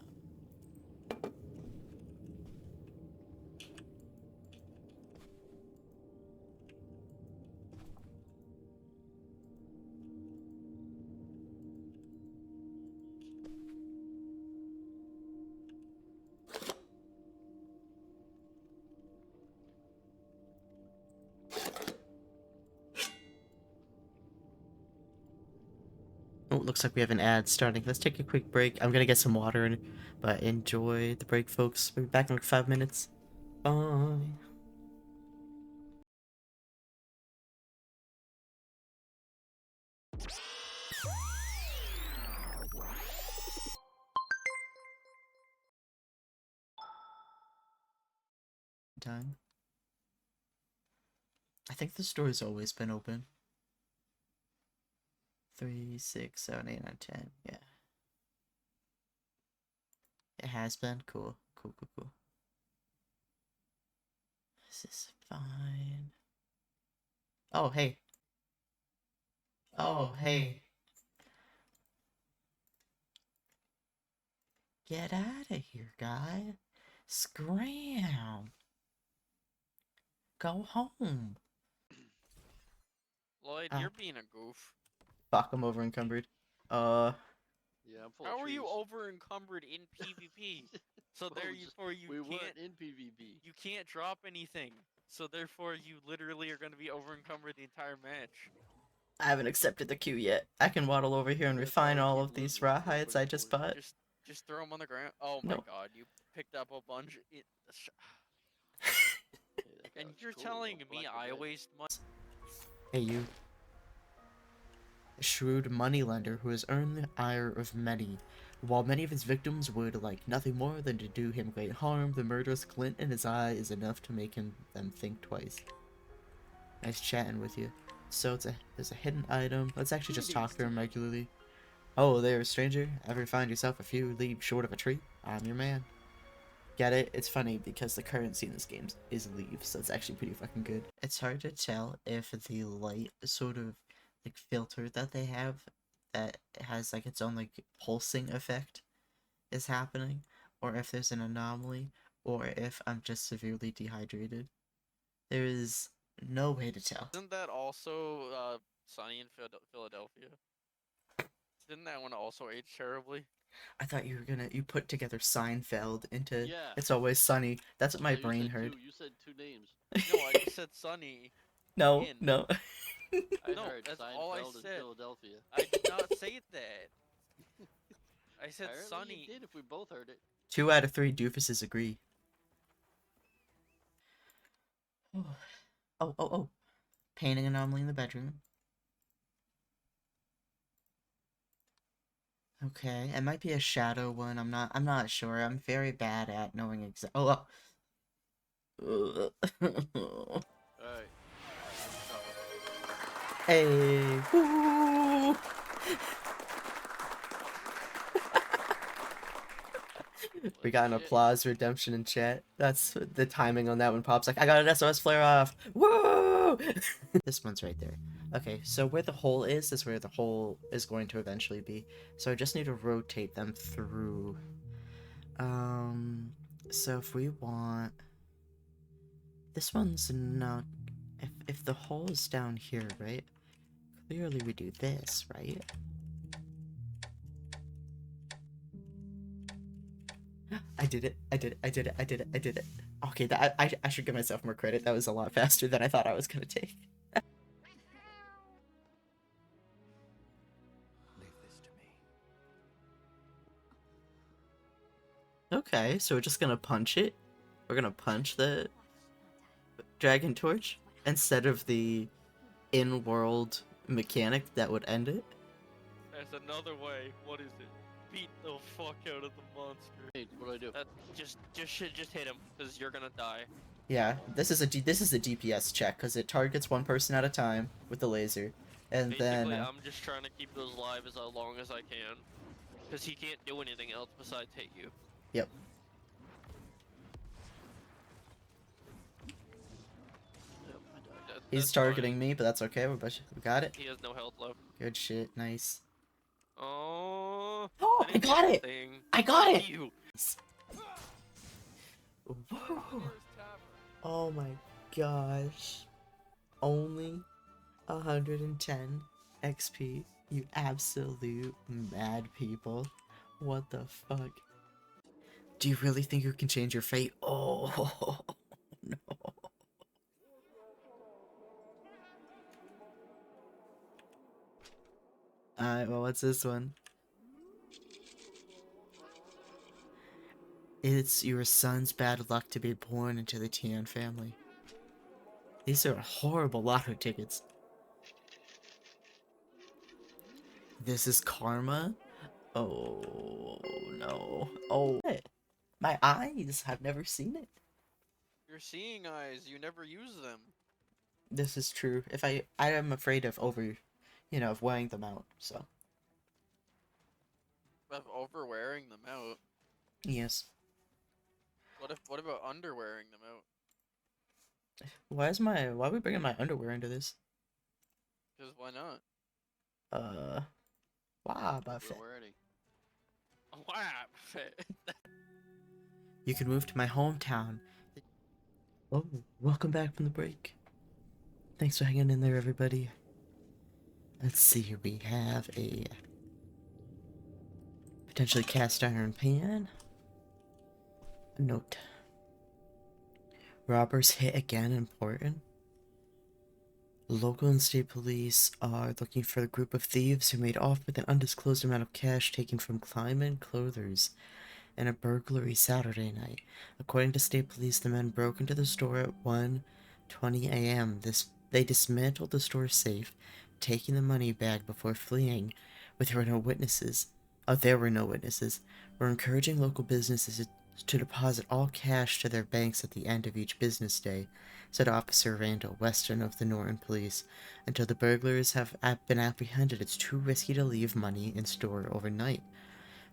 Oh, looks like we have an ad starting. Let's take a quick break. I'm gonna get some water, but enjoy the break, folks. We'll be back in like 5 minutes. Bye. time. I think the store's always been open. 3, 6, 7, 8, 9, 10. Yeah. It has been. Cool. Cool, cool, cool. This is fine. Oh, hey. Oh, hey. Get out of here, guy. Scram. Go home. Lloyd, Ah. you're being a goof. Fuck, I'm over encumbered. Yeah, I'm full How of are trees. you over encumbered in PvP? So Well, therefore you we can't weren't in PvP. you can't drop anything. So therefore you literally are gonna be over encumbered the entire match. I haven't accepted the queue yet. I can waddle over here and That's refine why I all keep of these looking. That's rawhides what I it's just for. bought. Just throw them on the ground. Oh my No. god, you picked up a bunch. Hey, that guy And looks you're cool. telling I'll me black the I red. waste money. Hey, you. A shrewd moneylender who has earned the ire of many. While many of his victims would like nothing more than to do him great harm, the murderous glint in his eye is enough to make them think twice. Nice chatting with you. So there's a hidden item. Let's actually just talk to him regularly. Oh, there, stranger. Ever find yourself a few leaves short of a tree? I'm your man. Get it? It's funny because the currency in this game is leaves, so it's actually pretty fucking good. It's hard to tell if the light sort of like filter that they have that has like its own like pulsing effect is happening, or if there's an anomaly, or if I'm just severely dehydrated. There is no way to tell. Isn't that also Sunny in Philadelphia? Didn't that one also age terribly? I thought you put together Seinfeld into Yeah. It's Always Sunny. That's what my No, you brain said heard. two. You said two names. No, I just said Sunny. No, in. no. I No, heard that's Seinfeld all I in said. Philadelphia. I did not say that. I said Apparently Sunny. you did if we both heard it. 2 out of 3 doofuses agree. Oh. Painting anomaly in the bedroom. Okay, it might be a shadow one. I'm not sure. I'm very bad at knowing exact. Oh. Alright. Hey. Woo! We got an applause redemption in chat. That's the timing on that one pops like I got an SOS flare off. Woo! This one's right there. Okay, so where the hole is where the hole is going to eventually be. So I just need to rotate them through. So if we want this one's not if the hole is down here, right? Clearly we do this, right? I did it. Okay, I should give myself more credit. That was a lot faster than I thought I was gonna take. Leave this to me. Okay, so we're just gonna punch it. We're gonna punch the dragon torch instead of the in-world mechanic that would end it. There's another way. What is it? Beat the fuck out of the monster. Hey, what do I do? Just hit him, cause you're gonna die. Yeah, this is a DPS check because it targets one person at a time with the laser, and Basically, then I'm just trying to keep those alive as long as I can, cause he can't do anything else besides hit you. yep. Yep, I died. He's That's targeting fine. me, but that's okay. We got it. He has no health left. Good shit. Nice. Oh, Oh, I didn't got do it! anything. I got Fuck it! You. Whoa. Oh my gosh. Only 110 XP. You absolute mad people. What the fuck? Do you really think you can change your fate? Oh, no. Alright, well, what's this one? It's your son's bad luck to be born into the Tian family. These are horrible lotto tickets. This is karma? Oh, no. Oh, my eyes have never seen it. You're seeing eyes. You never use them. This is true. If I am afraid of of wearing them out. So Of overwearing them out. yes. What about underwearing them out? Why are we bringing my underwear into this? Because why not? Wow, Buffett. We're ready. Wow. You can move to my hometown. Oh, welcome back from the break. Thanks for hanging in there, everybody. Let's see, we have a potentially cast iron pan. A note. Robbers hit again in Portland. Local and state police are looking for a group of thieves who made off with an undisclosed amount of cash taken from Kleiman Clothers in a burglary Saturday night. According to state police, the men broke into the store at 1:20 a.m. They dismantled the store safe, taking the money bag before fleeing. There were no witnesses. We're encouraging local businesses to deposit all cash to their banks at the end of each business day, said Officer Randall Weston of the Norton Police. Until the burglars have been apprehended, it's too risky to leave money in store overnight.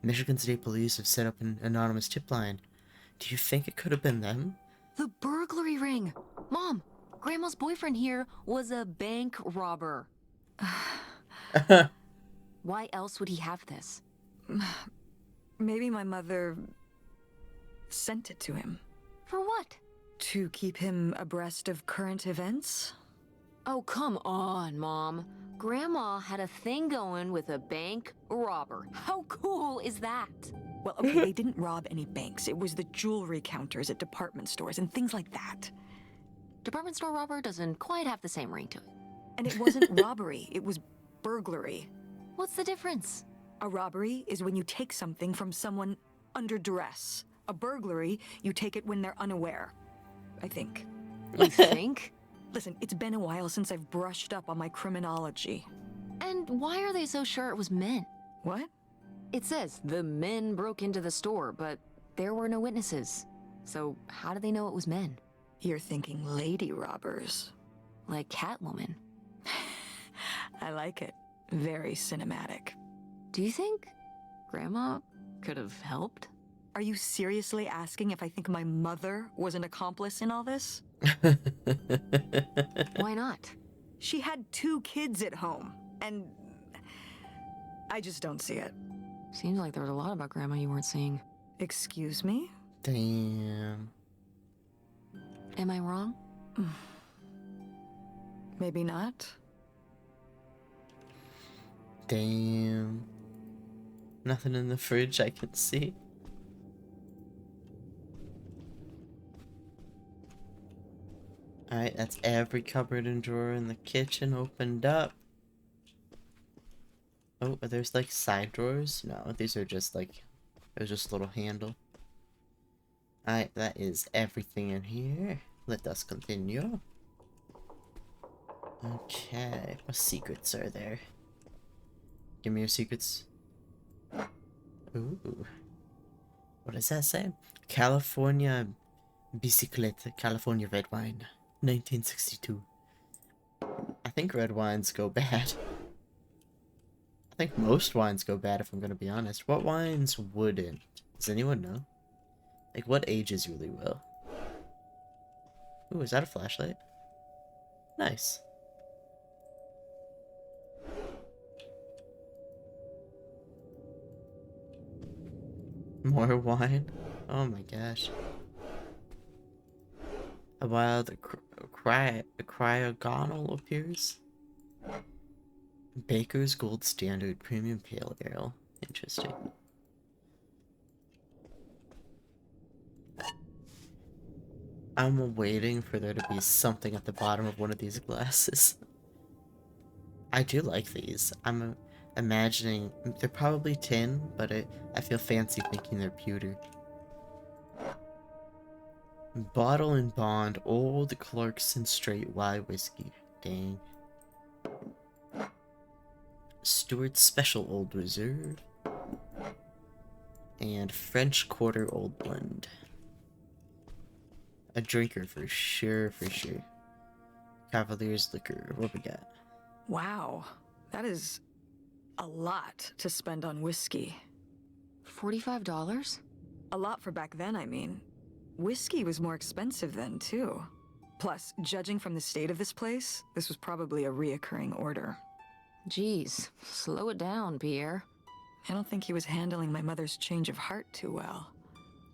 Michigan State Police have set up an anonymous tip line. Do you think it could have been them? The burglary ring! Mom, Grandma's boyfriend here was a bank robber. Why else would he have this? Maybe my mother sent it to him. For what? To keep him abreast of current events? Oh, come on, Mom. Grandma had a thing going with a bank robber. How cool is that? Well, okay, they didn't rob any banks. It was the jewelry counters at department stores and things like that. Department store robber doesn't quite have the same ring to it. And it wasn't robbery, it was burglary. What's the difference? A robbery is when you take something from someone under duress. A burglary, you take it when they're unaware. I think. You think? Listen, it's been a while since I've brushed up on my criminology. And why are they so sure it was men? What? It says the men broke into the store, but there were no witnesses. So how do they know it was men? You're thinking lady robbers. Like Catwoman. I like it. Very cinematic. Do you think Grandma could have helped? Are you seriously asking if I think my mother was an accomplice in all this? Why not? She had 2 kids at home, and I just don't see it. Seems like there was a lot about Grandma you weren't seeing. Excuse me? Damn. Am I wrong? Maybe not. Damn. Nothing in the fridge I can see. Alright, that's every cupboard and drawer in the kitchen opened up. Oh, are there's like side drawers? No, these are just like, there's just a little handle. Alright, that is everything in here. Let us continue. Okay, what secrets are there? Give me your secrets. Ooh. What does that say? California Bicicleta, California red wine. 1962. I think red wines go bad. I think most wines go bad, if I'm gonna be honest. What wines wouldn't? Does anyone know? Like, what ages really well? Ooh, is that a flashlight? Nice. More wine? Oh my gosh. A wild cryogonal appears. Baker's Gold Standard Premium Pale Ale. Interesting. I'm waiting for there to be something at the bottom of one of these glasses. I do like these. I'm imagining they're probably tin, but I feel fancy thinking they're pewter. Bottle and Bond Old Clarkson Straight Rye Whiskey. Dang. Stewart's Special Old Reserve. And French Quarter Old Blend. A drinker for sure, for sure. Cavalier's liquor. What we got? Wow, that is a lot to spend on whiskey. $45? A lot for back then, I mean. Whiskey was more expensive then, too. Plus, judging from the state of this place, this was probably a reoccurring order. Jeez, slow it down, Pierre. I don't think he was handling my mother's change of heart too well.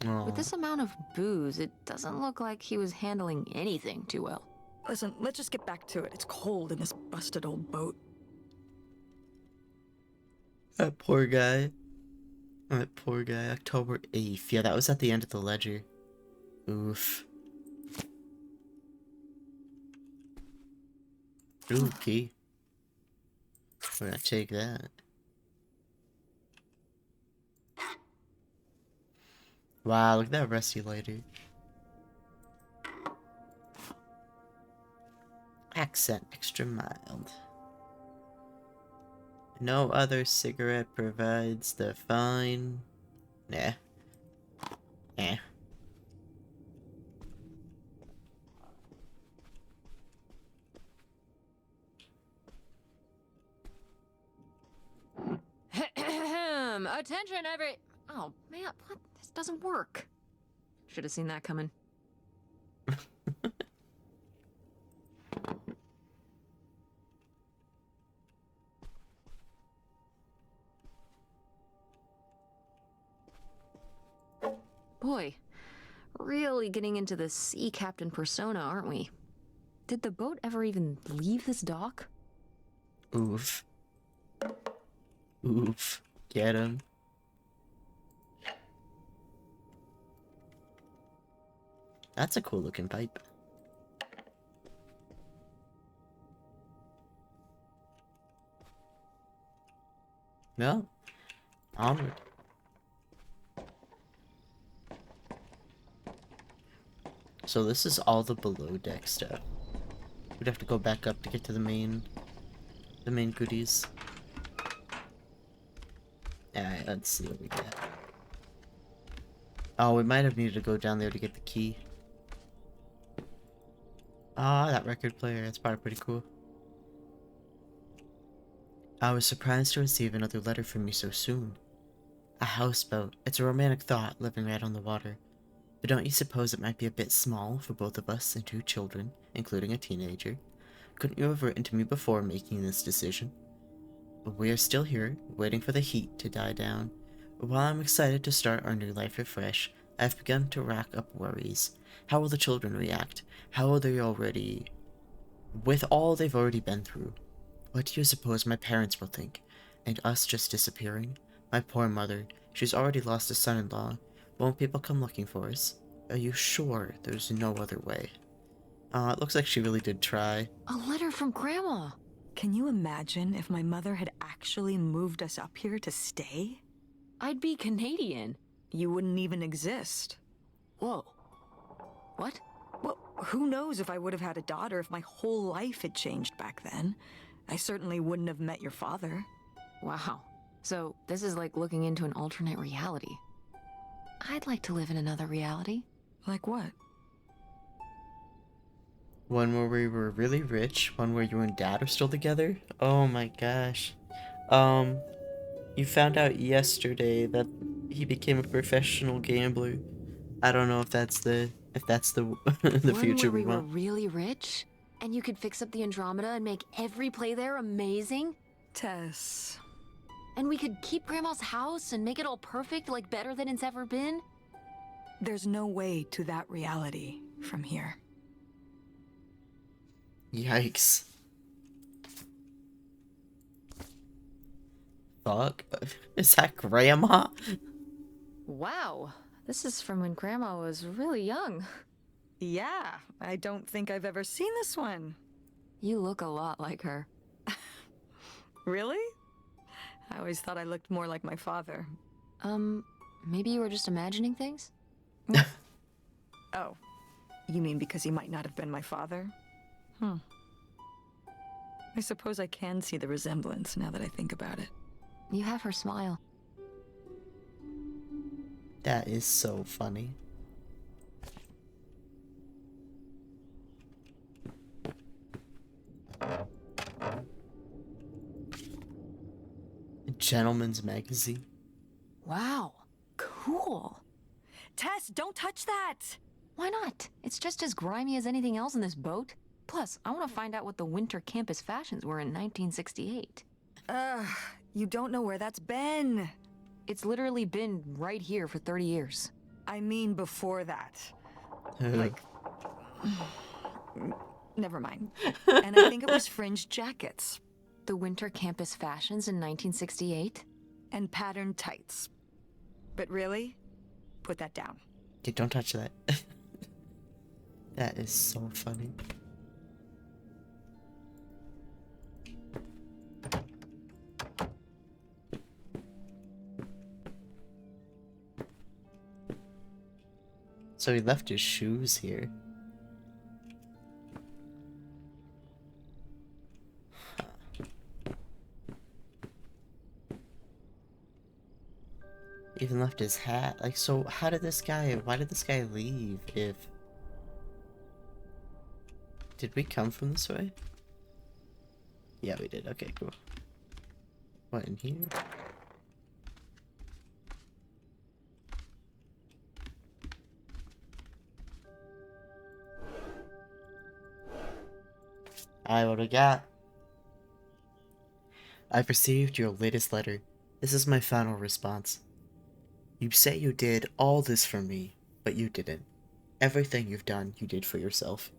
Oh. With this amount of booze, it doesn't look like he was handling anything too well. Listen, let's just get back to it. It's cold in this busted old boat. That poor guy. That poor guy. October 8th. Yeah, that was at the end of the ledger. Oof. Ooh, key. We're gonna take that. Wow, look at that rusty lighter. Accent extra mild. No other cigarette provides the fine. Nah. Eh. Attention, every. Oh, man, what? This doesn't work. Should have seen that coming. Boy, really getting into the sea captain persona, aren't we? Did the boat ever even leave this dock? Oof. Oof. Get him. That's a cool looking pipe. No. Onward. So this is all the below deck stuff. We'd have to go back up to get to the main goodies. Alright, let's see what we get. Oh, we might have needed to go down there to get the key. Ah, that record player, that's probably pretty cool. I was surprised to receive another letter from you so soon. A houseboat. It's a romantic thought, living right on the water. But don't you suppose it might be a bit small for both of us and 2 children, including a teenager? Couldn't you have written to me before making this decision? We are still here, waiting for the heat to die down. While I'm excited to start our new life afresh, I've begun to rack up worries. How will the children react? How will they already... with all they've already been through? What do you suppose my parents will think? And us just disappearing? My poor mother, she's already lost a son-in-law. Won't people come looking for us? Are you sure there's no other way? It looks like she really did try. A letter from Grandma. Can you imagine if my mother had actually moved us up here to stay? I'd be Canadian. You wouldn't even exist. Whoa. What? Well, who knows if I would have had a daughter if my whole life had changed back then. I certainly wouldn't have met your father. Wow. So this is like looking into an alternate reality. I'd like to live in another reality. Like what? One where we were really rich, one where you and Dad are still together. Oh my gosh. You found out yesterday that he became a professional gambler. I don't know if that's the the One future where we we were want. really rich, and you could fix up the Andromeda and make every play there amazing. Tess. And we could keep Grandma's house and make it all perfect, like better than it's ever been. There's no way to that reality from here. Yikes. Fuck. Is that Grandma? Wow, this is from when Grandma was really young. Yeah, I don't think I've ever seen this one. You look a lot like her. Really? I always thought I looked more like my father. Maybe you were just imagining things? Oh, you mean because he might not have been my father? I suppose I can see the resemblance now that I think about it. You have her smile. That is so funny. Gentleman's magazine. Wow. Cool. Tess, don't touch that! Why not? It's just as grimy as anything else in this boat. Plus, I want to find out what the winter campus fashions were in 1968. You don't know where that's been. It's literally been right here for 30 years. I mean before that. Like... Never mind. And I think it was fringed jackets. The winter campus fashions in 1968? And patterned tights. But really, put that down. Okay, don't touch that. That is so funny. So he left his shoes here. Even left his hat. Like, so why did this guy leave if... Did we come from this way? Yeah, we did. Okay, cool. What, in here? Alright, what we got? I've received your latest letter. This is my final response. You say you did all this for me, but you didn't. Everything you've done, you did for yourself.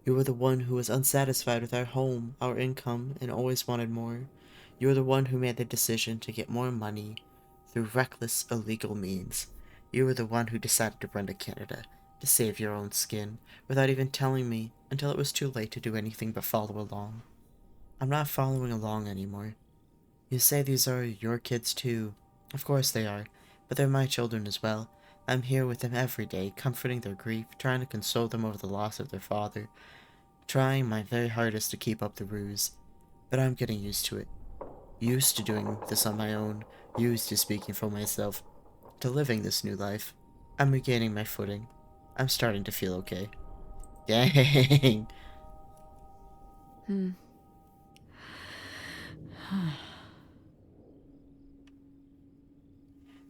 You were the one who was unsatisfied with our home, our income, and always wanted more. You were the one who made the decision to get more money through reckless, illegal means. You were the one who decided to run to Canada, to save your own skin, without even telling me, until it was too late to do anything but follow along. I'm not following along anymore. You say these are your kids too. Of course they are, but they're my children as well. I'm here with them every day, comforting their grief, trying to console them over the loss of their father, trying my very hardest to keep up the ruse. But I'm getting used to it. Used to doing this on my own, used to speaking for myself, to living this new life. I'm regaining my footing. I'm starting to feel okay. Dang!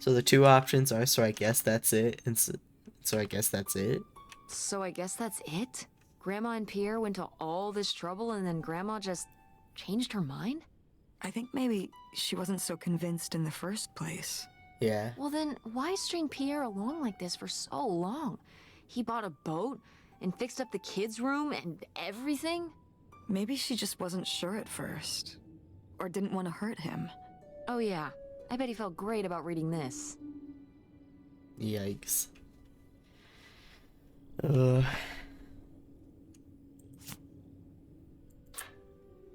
So the two options are, so I guess that's it, and so I guess that's it? So I guess that's it? Grandma and Pierre went to all this trouble and then Grandma just changed her mind? I think maybe she wasn't so convinced in the first place. Yeah. Well then, why string Pierre along like this for so long? He bought a boat and fixed up the kids' room and everything? Maybe she just wasn't sure at first. Or didn't want to hurt him. Oh yeah, I bet he felt great about reading this. Yikes.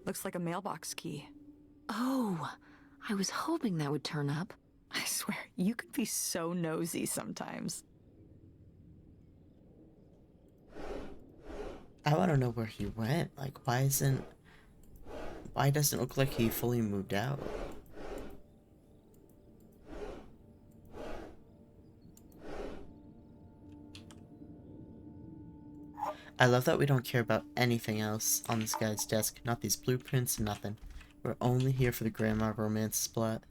Looks like a mailbox key. Oh, I was hoping that would turn up. I swear, you could be so nosy sometimes. I want to know where he went. Like, why doesn't it look like he fully moved out? I love that we don't care about anything else on this guy's desk. Not these blueprints, nothing. We're only here for the grandma romance plot.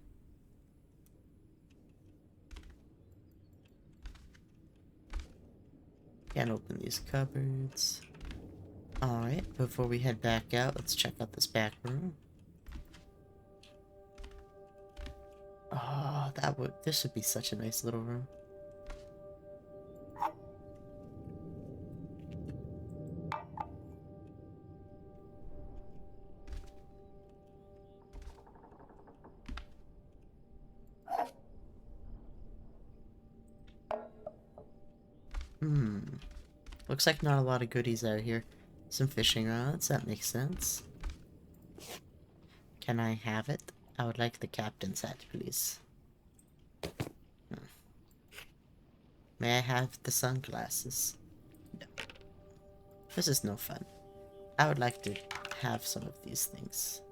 Can't open these cupboards. Alright, before we head back out, let's check out this back room. Oh, this would be such a nice little room. Looks like not a lot of goodies out here. Some fishing rods, that makes sense. Can I have it? I would like the captain's hat, please. May I have the sunglasses? No. This is no fun. I would like to have some of these things.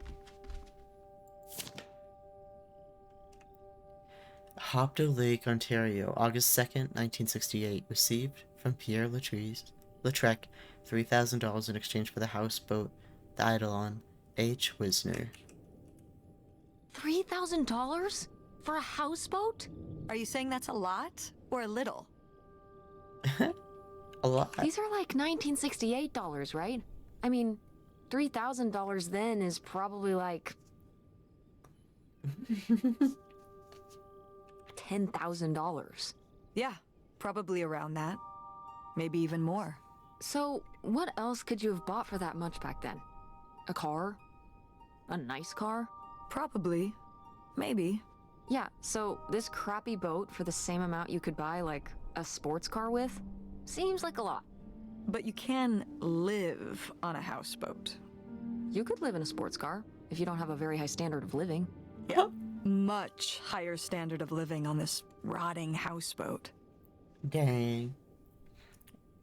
Hopdo Lake, Ontario, August 2nd, 1968. Received from Pierre Lautrec, $3,000 in exchange for the houseboat, the Eidolon, H. Wisner. $3,000 for a houseboat? Are you saying that's a lot or a little? A lot. These are like $1968, right? I mean, $3,000 then is probably like $10,000. Yeah, probably around that. Maybe even more. So, what else could you have bought for that much back then? A car? A nice car? Probably. Maybe. Yeah, so this crappy boat for the same amount you could buy, like, a sports car with? Seems like a lot. But you can live on a houseboat. You could live in a sports car if you don't have a very high standard of living. Yeah. Much higher standard of living on this rotting houseboat. Dang.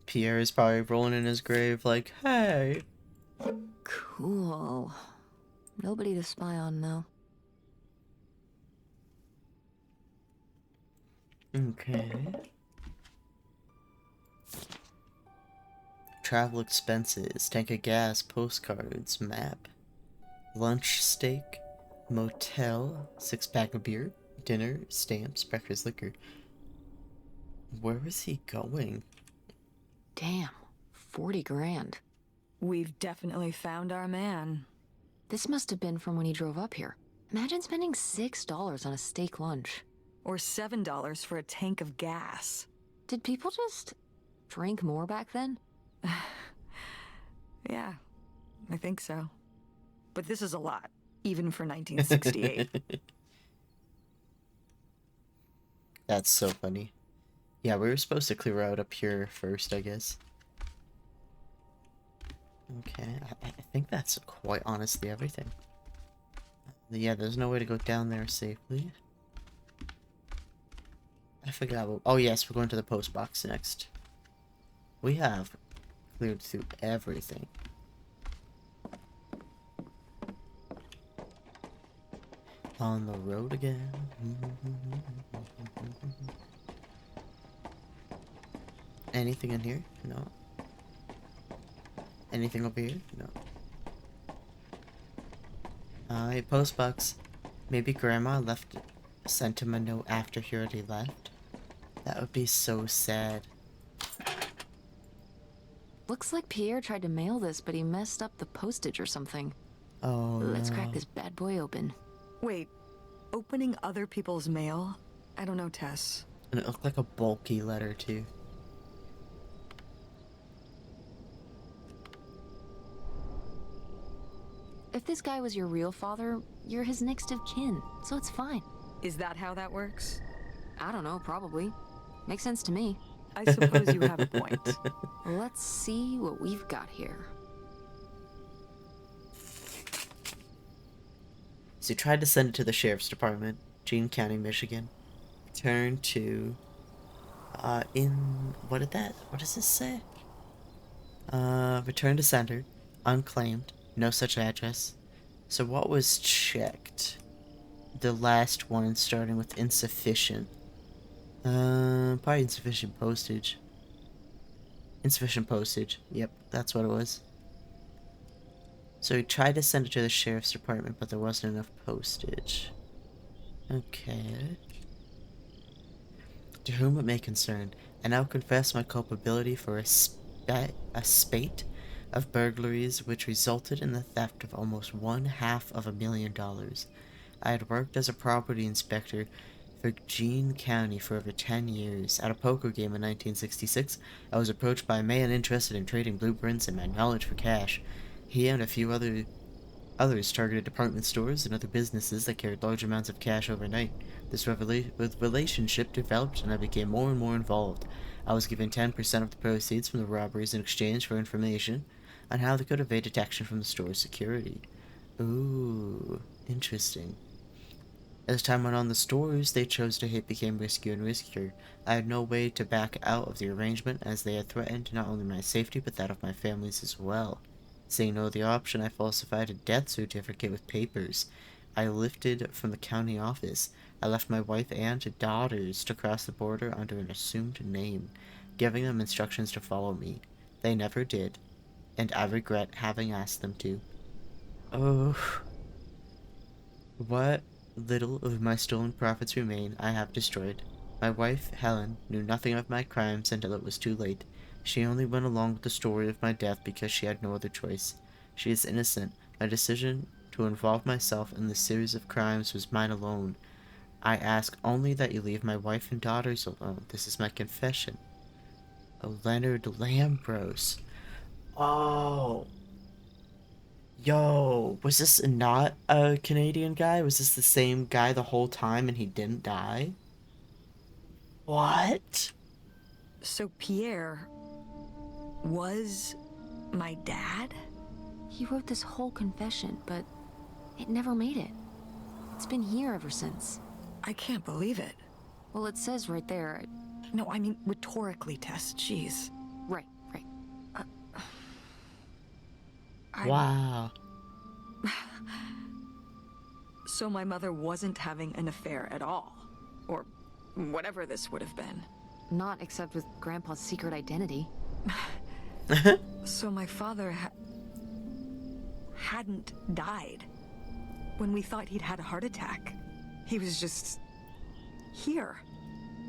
Pierre is probably rolling in his grave like, hey. Cool. Nobody to spy on, though. Okay. Travel expenses, tank of gas, postcards, map, lunch steak, motel, 6-pack of beer, dinner, stamps, breakfast liquor. Where was he going? Damn, 40 grand. We've definitely found our man. This must have been from when he drove up here. Imagine spending $6 on a steak lunch. Or $7 for a tank of gas. Did people just drink more back then? Yeah, I think so. But this is a lot, even for 1968. That's so funny. Yeah, we were supposed to clear out up here first, I guess. Okay, I think that's quite honestly everything. Yeah, there's no way to go down there safely. I forgot. Oh yes, we're going to the post box next. We have cleared through everything. On the road again. Anything in here? No. Anything over here? No. Alright, post box. Maybe Grandma sent him a note after he already left. That would be so sad. Looks like Pierre tried to mail this, but he messed up the postage or something. Oh Let's no. crack this bad boy open. Wait, opening other people's mail? I don't know, Tess. And it looked like a bulky letter too. If this guy was your real father, you're his next of kin, so it's fine. Is that how that works? I don't know, probably. Makes sense to me. I suppose you have a point. Let's see what we've got here. So he tried to send it to the sheriff's department, Jean County, Michigan. Turn to what does this say? Return to sender, unclaimed, no such address. So what was checked? The last one starting with insufficient. Probably insufficient postage. Insufficient postage. Yep, that's what it was. So he tried to send it to the sheriff's department, but there wasn't enough postage. Okay. To whom it may concern, I now confess my culpability for a spate of burglaries which resulted in the theft of almost $500,000. I had worked as a property inspector for Jean County for over 10 years. At a poker game in 1966, I was approached by a man interested in trading blueprints and my knowledge for cash. He and a few others targeted department stores and other businesses that carried large amounts of cash overnight. This relationship developed and I became more and more involved. I was given 10% of the proceeds from the robberies in exchange for information on how they could evade detection from the store's security. Ooh, interesting. As time went on, the stores they chose to hit became riskier and riskier. I had no way to back out of the arrangement, as they had threatened not only my safety, but that of my family's as well. Seeing no other option, I falsified a death certificate with papers I lifted from the county office. I left my wife and daughters to cross the border under an assumed name, giving them instructions to follow me. They never did, and I regret having asked them to. Oh. What little of my stolen profits remain, I have destroyed. My wife, Helen, knew nothing of my crimes until it was too late. She only went along with the story of my death because she had no other choice. She is innocent. My decision to involve myself in this series of crimes was mine alone. I ask only that you leave my wife and daughters alone. This is my confession. Leonard Lambros. Oh. Yo, was this not a Canadian guy? Was this the same guy the whole time and he didn't die? What? So Pierre was my dad? He wrote this whole confession, but it never made it. It's been here ever since. I can't believe it. Well, it says right there. No, I mean rhetorically, Tess. Jeez. Right. Wow. So my mother wasn't having an affair at all. Or whatever this would have been. Not except with Grandpa's secret identity. So my father hadn't died. When we thought he'd had a heart attack, he was just here,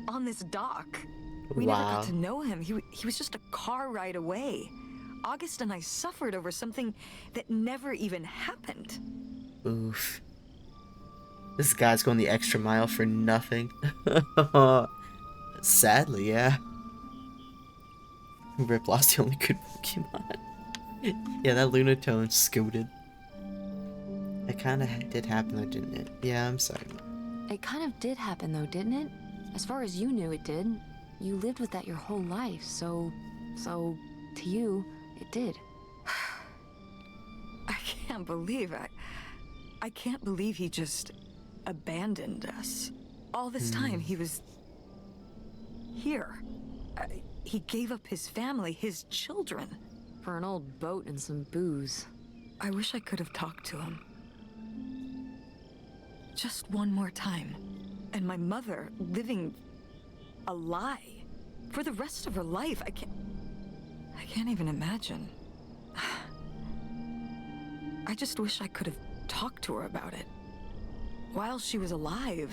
on this dock. We never got to know him. He was just a car ride away. August and I suffered over something that never even happened. Oof. This guy's going the extra mile for nothing. Sadly, yeah. Rip lost the only good Pokemon. Yeah, that Lunatone scooted. It kinda did happen though, didn't it? Yeah, I'm sorry. It kind of did happen though, didn't it? As far as you knew, it did. You lived with that your whole life, so to you, it did. I can't believe it. I can't believe he just abandoned us. All this time he was here. He gave up his family, his children. For an old boat and some booze. I wish I could have talked to him. Just one more time. And my mother living a lie for the rest of her life. I can't even imagine. I just wish I could have talked to her about it while she was alive.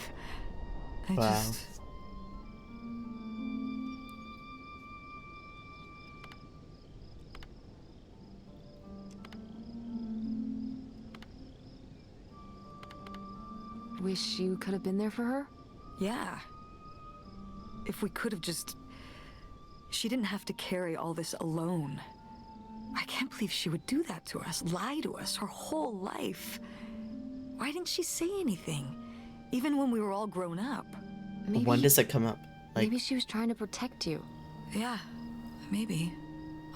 Wow. Wish you could have been there for her? Yeah. If we could have just... She didn't have to carry all this alone. I can't believe she would do that to us, lie to us her whole life. Why didn't she say anything? Even when we were all grown up. Maybe, When does it come up? Like, maybe she was trying to protect you. Yeah, maybe.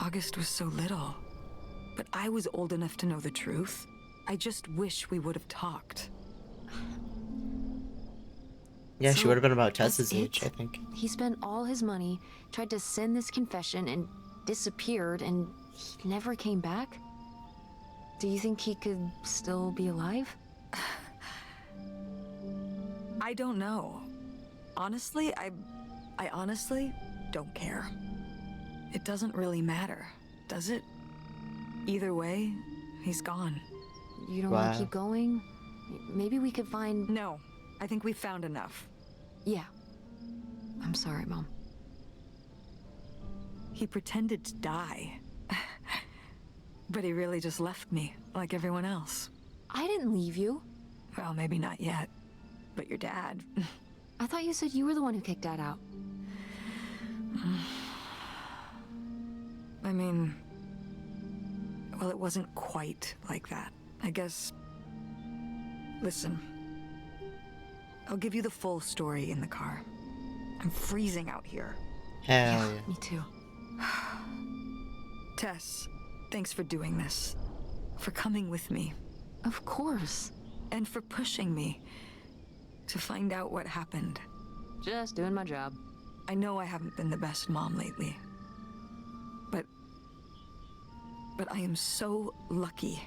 August was so little. But I was old enough to know the truth. I just wish we would have talked. yeah, she So, would have been about that's Tess's age, it? I think. He spent all his money, tried to send this confession, and disappeared, and he never came back? Do you think he could still be alive? I don't know. Honestly, I honestly don't care. It doesn't really matter, does it? Either way, he's gone. You don't want Wow. to keep going? Maybe we could find... No, I think we've found enough. Yeah. I'm sorry, Mom. He pretended to die. But he really just left me, like everyone else. I didn't leave you. Well, maybe not yet. But your dad... I thought you said you were the one who kicked Dad out. I mean... Well, it wasn't quite like that. I guess... Listen. I'll give you the full story in the car. I'm freezing out here. Hell yeah. Me too. Tess, thanks for doing this. For coming with me. Of course. And for pushing me to find out what happened. Just doing my job. I know I haven't been the best mom lately. But I am so lucky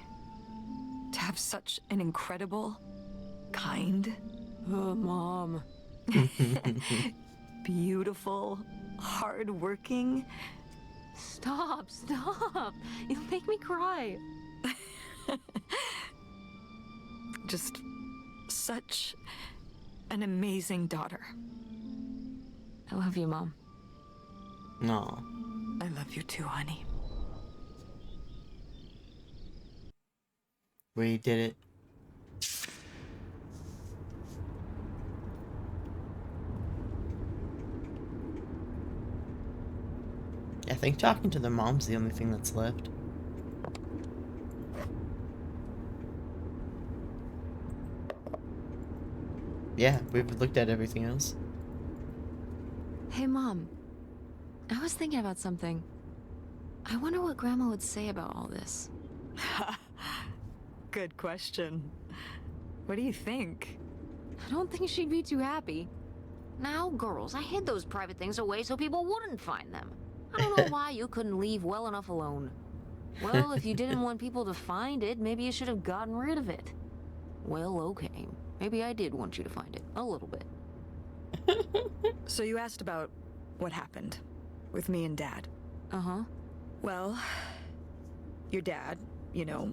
to have such an incredible, kind, Oh, Mom. beautiful, hardworking... Stop. You'll make me cry. just such an amazing daughter. I love you, Mom. No. I love you too, honey. We did it. I think talking to the mom's the only thing that's left. Yeah, we've looked at everything else. Hey, Mom. I was thinking about something. I wonder what Grandma would say about all this. Good question. What do you think? I don't think she'd be too happy. Now, girls, I hid those private things away so people wouldn't find them. I don't know why you couldn't leave well enough alone. Well, if you didn't want people to find it, maybe you should have gotten rid of it. Well, okay. Maybe I did want you to find it. A little bit. So you asked about what happened with me and Dad. Uh-huh. Well, your dad, you know,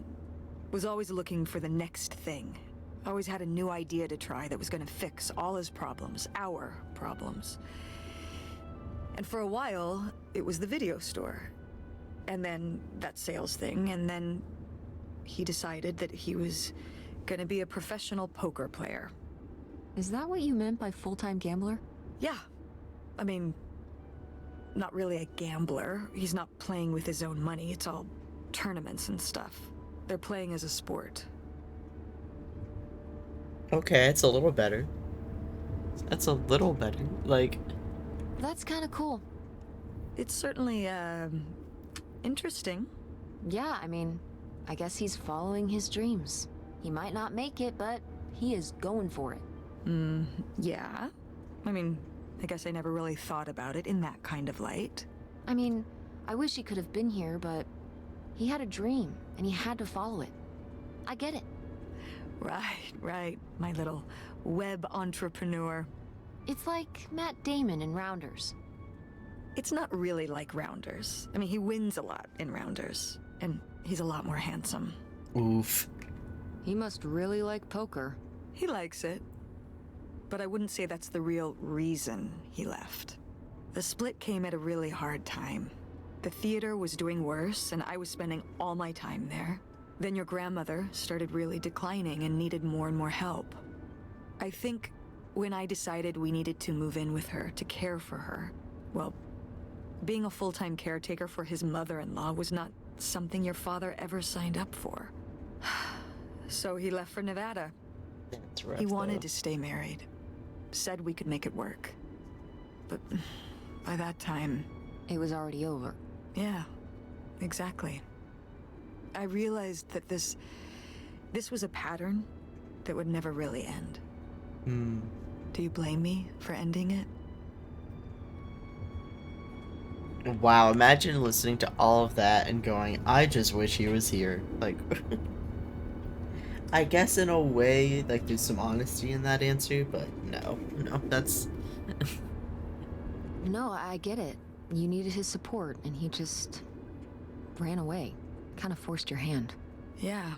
was always looking for the next thing. Always had a new idea to try that was going to fix all his problems, our problems. And for a while, it was the video store. And then that sales thing, and then he decided that he was going to be a professional poker player. Is that what you meant by full-time gambler? Yeah. I mean, not really a gambler. He's not playing with his own money. It's all tournaments and stuff. They're playing as a sport. Okay, it's a little better. That's a little better. Like, That's kind of cool. It's certainly, interesting. Yeah, I mean, I guess he's following his dreams. He might not make it, but he is going for it. Yeah. I mean, I guess I never really thought about it in that kind of light. I mean, I wish he could have been here, but he had a dream, and he had to follow it. I get it. Right, my little web entrepreneur. It's like Matt Damon in Rounders. It's not really like Rounders. I mean, he wins a lot in Rounders, and he's a lot more handsome. oof. He must really like poker. He likes it. But I wouldn't say that's the real reason he left. The split came at a really hard time. The theater was doing worse, and I was spending all my time there. Then your grandmother started really declining and needed more and more help. I think when I decided we needed to move in with her to care for her, well, being a full-time caretaker for his mother-in-law was not something your father ever signed up for. So he left for Nevada. That's rough, He wanted though. to stay married. Said we could make it work. But by that time, It was already over. yeah, exactly. I realized that this was a pattern that would never really end. Hmm. Do you blame me for ending it? Wow, imagine listening to all of that and going, I just wish he was here. Like, I guess in a way, like, there's some honesty in that answer, but no, that's... No, I get it. You needed his support, and he just ran away. Kind of forced your hand. Yeah,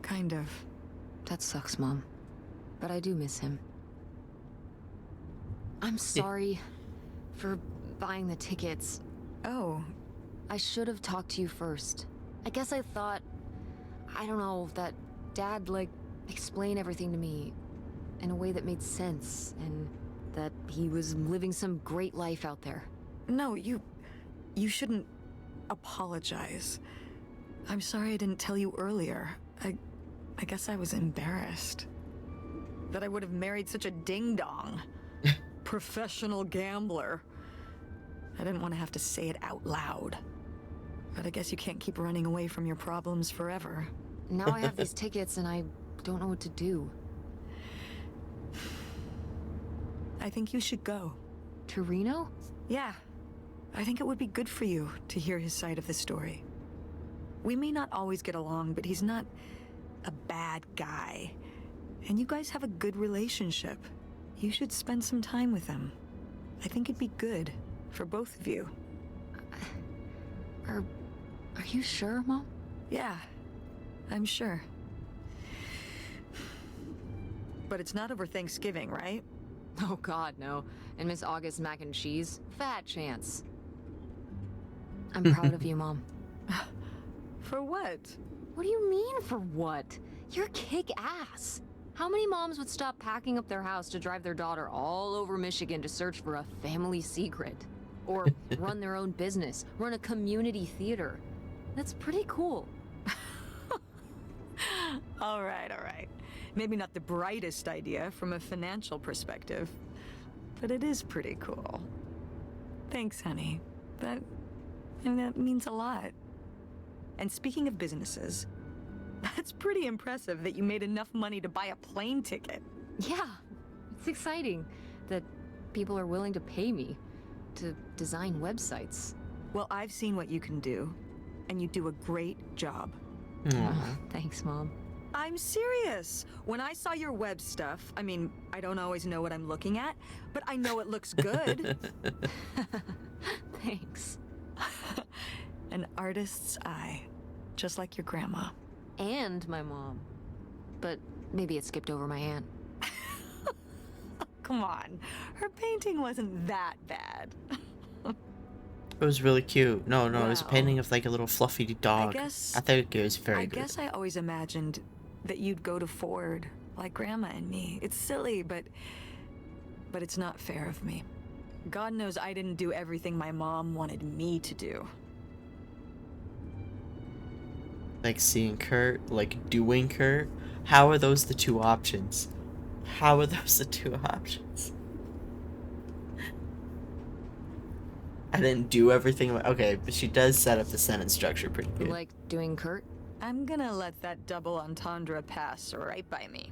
kind of. That sucks, Mom. But I do miss him. I'm sorry for buying the tickets. Oh, I should have talked to you first. I guess I thought, I don't know, that Dad, like, explained everything to me in a way that made sense, and that he was living some great life out there. no, you shouldn't apologize. I'm sorry I didn't tell you earlier. I guess I was embarrassed. That I would have married such a ding-dong. Professional gambler. I didn't want to have to say it out loud. But I guess you can't keep running away from your problems forever. Now I have these tickets, and I don't know what to do. I think you should go. To Reno? Yeah. I think it would be good for you to hear his side of the story. We may not always get along, but he's not a bad guy. And you guys have a good relationship. You should spend some time with him. I think it'd be good for both of you. Are you sure, Mom? Yeah, I'm sure. But it's not over Thanksgiving, right? Oh God, no. And Miss August mac and cheese? Fat chance. I'm proud of you, Mom. For what? What do you mean, for what? You're kick-ass. How many moms would stop packing up their house to drive their daughter all over Michigan to search for a family secret? Or run their own business, run a community theater? That's pretty cool. All right, all right. Maybe not the brightest idea from a financial perspective, but it is pretty cool. Thanks, honey. That means a lot. And speaking of businesses, that's pretty impressive that you made enough money to buy a plane ticket. Yeah, it's exciting that people are willing to pay me to design websites. Well, I've seen what you can do, and you do a great job. Aw. Thanks, Mom. I'm serious. When I saw your web stuff, I mean, I don't always know what I'm looking at, but I know it looks good. Thanks. An artist's eye, just like your grandma. And my mom. But maybe it skipped over my aunt. Come on, her painting wasn't that bad. It was really cute. No, it was a Well, painting of like a little fluffy dog. guess- I think it was very I good. guess I always imagined that you'd go to Ford, like Grandma and me. It's silly, but it's not fair of me. God knows I didn't do everything my mom wanted me to do. Like seeing Kurt, like doing Kurt. How are those the two options? How are those the two options? I didn't do everything. Okay, but she does set up the sentence structure pretty good. Like doing Kurt? I'm gonna let that double entendre pass right by me.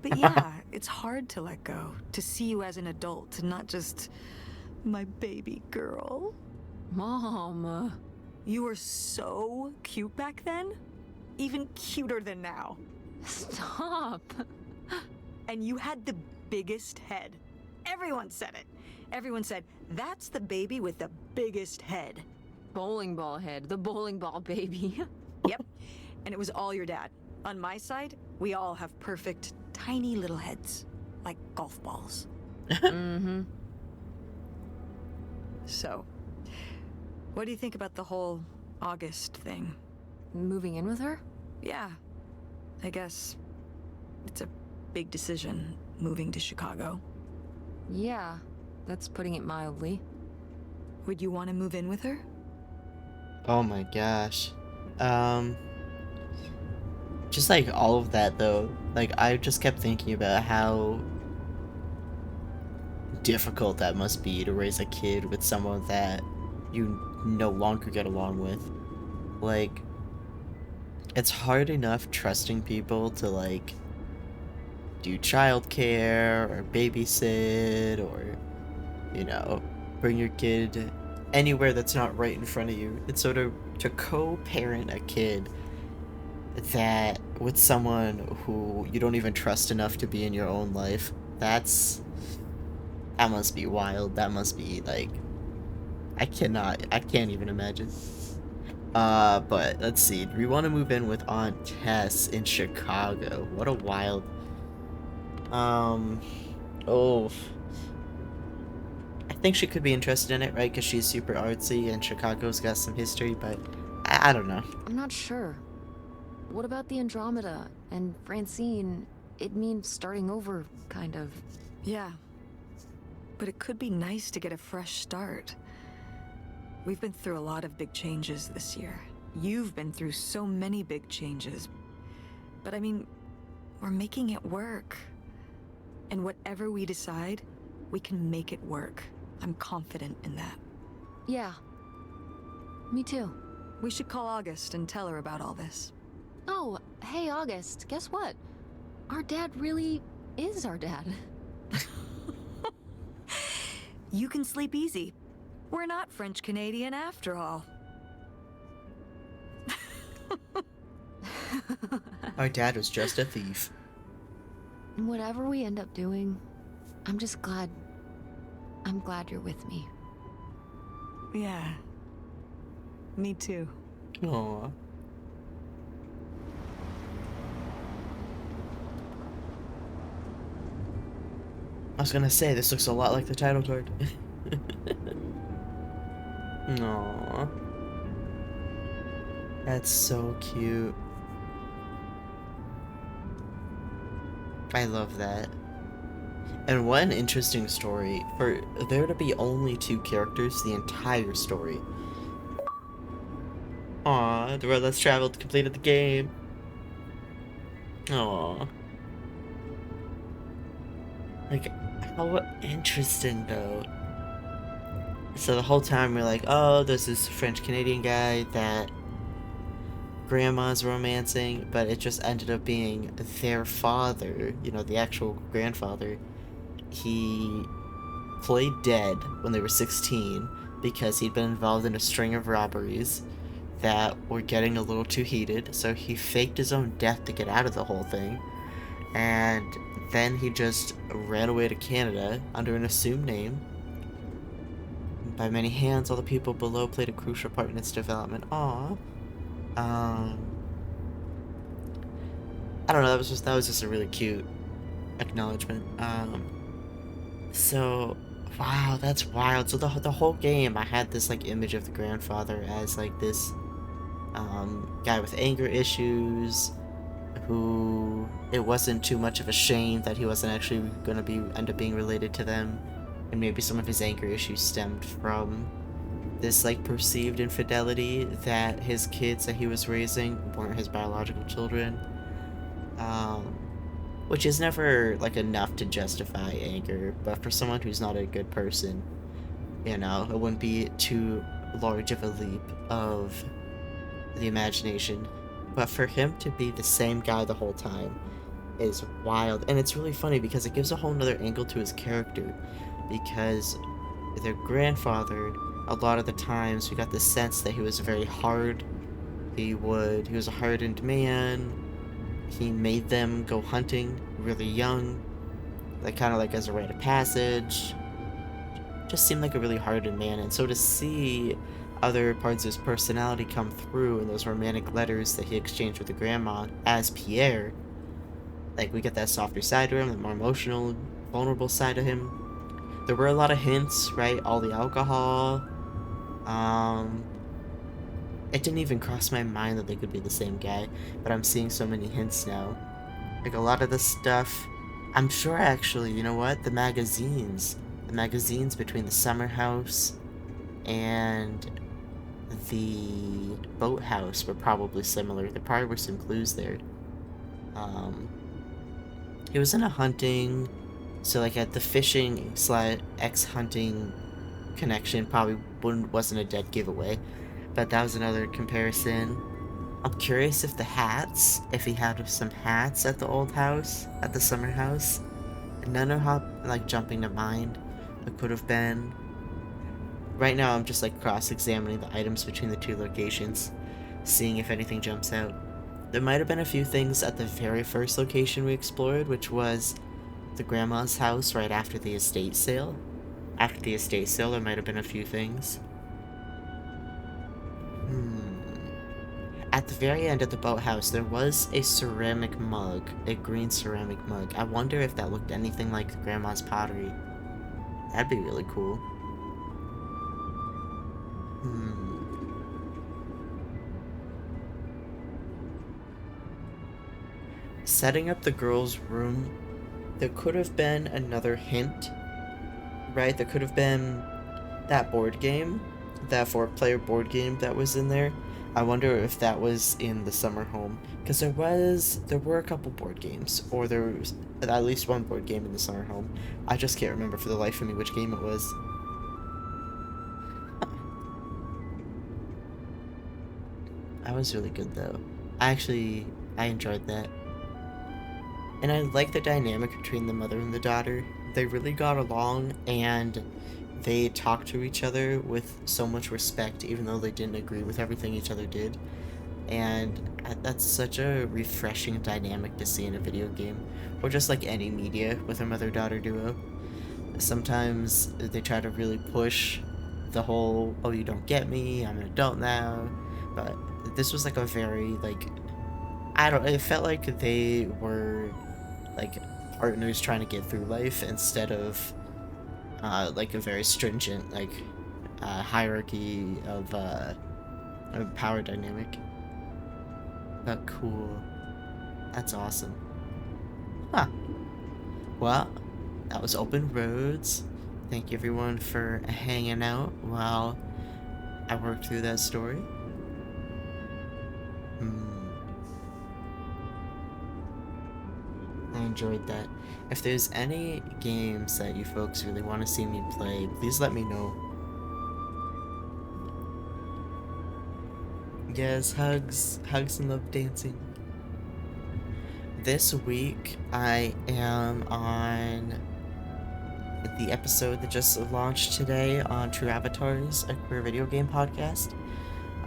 But yeah, it's hard to let go, to see you as an adult, not just my baby girl. Mom. You were so cute back then, even cuter than now. Stop. And you had the biggest head. Everyone said it. Everyone said, that's the baby with the biggest head. Bowling ball head, the bowling ball baby. Yep. And it was all your dad. On my side, we all have perfect, tiny little heads, like golf balls. Mm-hmm. So, what do you think about the whole August thing? Moving in with her? Yeah, I guess it's a big decision, moving to Chicago. Yeah, that's putting it mildly. Would you want to move in with her? Oh my gosh. Just like all of that though, like I just kept thinking about how difficult that must be to raise a kid with someone that you no longer get along with. Like, it's hard enough trusting people to like do childcare or babysit or, you know, bring your kid anywhere that's not right in front of you. It's sort of to co-parent a kid that with someone who you don't even trust enough to be in your own life. That must be wild. That must be like, I can't even imagine. But let's see. Do we want to move in with Aunt Tess in Chicago? What a wild. Oh. I think she could be interested in it, right? Because she's super artsy and Chicago's got some history, but I don't know. I'm not sure. What about the Andromeda and Francine? It means starting over, kind of. Yeah. But it could be nice to get a fresh start. We've been through a lot of big changes this year. You've been through so many big changes. But I mean, we're making it work. And whatever we decide, we can make it work. I'm confident in that. Yeah. Me too. We should call August and tell her about all this. Oh, hey, August, guess what? Our dad really is our dad. You can sleep easy. We're not French Canadian after all. Our dad was just a thief. Whatever we end up doing, I'm just glad. I'm glad you're with me. Yeah. Me too. Aww. I was gonna say, this looks a lot like the title card. Aww. That's so cute. I love that. And what an interesting story. For there to be only 2 characters the entire story. Aww, the road less traveled completed the game. Aww. Like, how interesting though. So the whole time we're like, oh, there's this French-Canadian guy that grandma's romancing, but it just ended up being their father, you know, the actual grandfather. He played dead when they were 16 because he'd been involved in a string of robberies that were getting a little too heated, so he faked his own death to get out of the whole thing, and then he just ran away to Canada under an assumed name. By many hands, all the people below played a crucial part in its development. Aww. I don't know, that was just a really cute acknowledgement. So, wow, that's wild. So the whole game, I had this, like, image of the grandfather as, like, this, guy with anger issues, who it wasn't too much of a shame that he wasn't actually gonna end up being related to them, and maybe some of his anger issues stemmed from this, like, perceived infidelity that his kids that he was raising weren't his biological children, which is never, like, enough to justify anger, but for someone who's not a good person, you know, it wouldn't be too large of a leap of the imagination. But for him to be the same guy the whole time is wild, and it's really funny because it gives a whole nother angle to his character, because their grandfather, a lot of the times we got the sense that he was very hard. He was a hardened man. He made them go hunting really young, like kind of like as a rite of passage. Just seemed like a really hardened man, and so to see other parts of his personality come through in those romantic letters that he exchanged with the grandma as Pierre, like we get that softer side to him, the more emotional, vulnerable side of him. There were a lot of hints, right? All the alcohol. It didn't even cross my mind that they could be the same guy, but I'm seeing so many hints now. Like, a lot of the stuff, I'm sure actually, you know what? The magazines between the summer house and the boathouse were probably similar. There probably were some clues there. He was in a hunting, so like at the fishing / ex-hunting connection probably wasn't a dead giveaway, but that was another comparison. I'm curious if he had some hats at the old house, at the summer house. None are like jumping to mind. It could have been. Right now I'm just like cross-examining the items between the 2 locations, seeing if anything jumps out. There might have been a few things at the very first location we explored, which was the grandma's house right after the estate sale. After the estate sale, there might have been a few things. At the very end of the boathouse, there was a ceramic mug, a green ceramic mug. I wonder if that looked anything like grandma's pottery. That'd be really cool. Setting up the girl's room, there could have been another hint, right? There could have been that board game, that 4-player board game that was in there. I wonder if that was in the summer home, because there were a couple board games, or there was at least one board game in the summer home. I just can't remember for the life of me which game it was. That was really good though. I enjoyed that. And I like the dynamic between the mother and the daughter. They really got along, and they talked to each other with so much respect, even though they didn't agree with everything each other did. And that's such a refreshing dynamic to see in a video game, or just like any media with a mother-daughter duo. Sometimes they try to really push the whole, oh, you don't get me, I'm an adult now, but this was like a very, like, it felt like they were, like, partners trying to get through life instead of like a very stringent like hierarchy of power dynamic. But cool. That's awesome. Huh. Well, that was Open Roads. Thank you everyone for hanging out while I worked through that story. I enjoyed that. If there's any games that you folks really want to see me play, please let me know. Yes, hugs and love dancing. This week I am on the episode that just launched today on True Avatars, a queer video game podcast.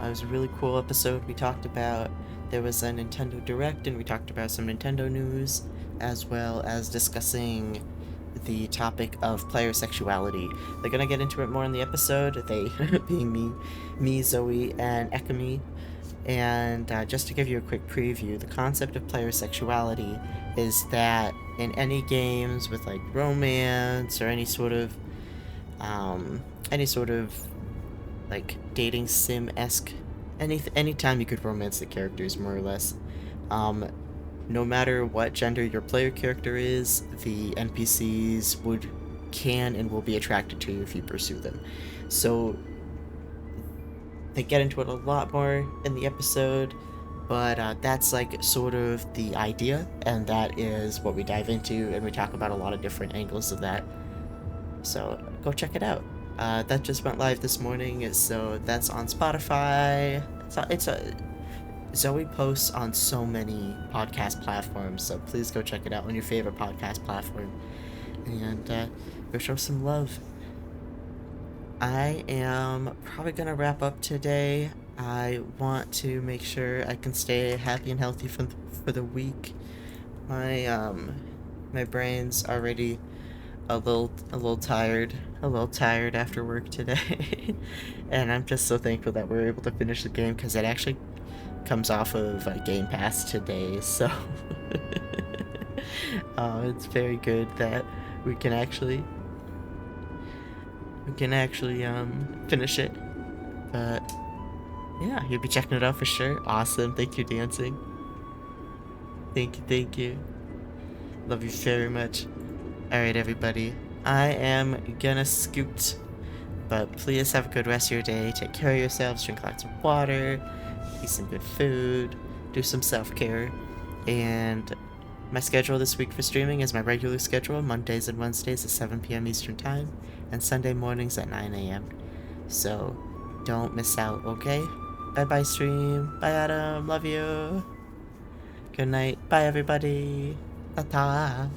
It was a really cool episode. We talked about, there was a Nintendo Direct, and we talked about some Nintendo news, as well as discussing the topic of player sexuality. They're gonna get into it more in the episode, they being me, Zoe, and Ekami. And just to give you a quick preview, the concept of player sexuality is that in any games with like romance or any sort of like dating sim-esque, anytime you could romance the characters more or less, no matter what gender your player character is, the NPCs can and will be attracted to you if you pursue them. So they get into it a lot more in the episode, but that's like sort of the idea, and that is what we dive into, and we talk about a lot of different angles of that. So go check it out. That just went live this morning, so that's on Spotify. Zoe posts on so many podcast platforms, so please go check it out on your favorite podcast platform, and go show some love. I am probably gonna wrap up today. I want to make sure I can stay happy and healthy for the week. My brain's already a little tired after work today, and I'm just so thankful that we're able to finish the game, because it actually comes off of Game Pass today, so it's very good that we can actually finish it. But yeah, you'll be checking it out for sure. Awesome. Thank you, dancing. Thank you. Love you very much. Alright, everybody, I am gonna scoot, but please have a good rest of your day. Take care of yourselves, drink lots of water, eat some good food, do some self-care. And my schedule this week for streaming is my regular schedule, Mondays and Wednesdays at 7 p.m. Eastern Time, and Sunday mornings at 9 a.m. So don't miss out, okay? Bye-bye, stream. Bye, Adam. Love you. Good night. Bye, everybody. Ta-ta.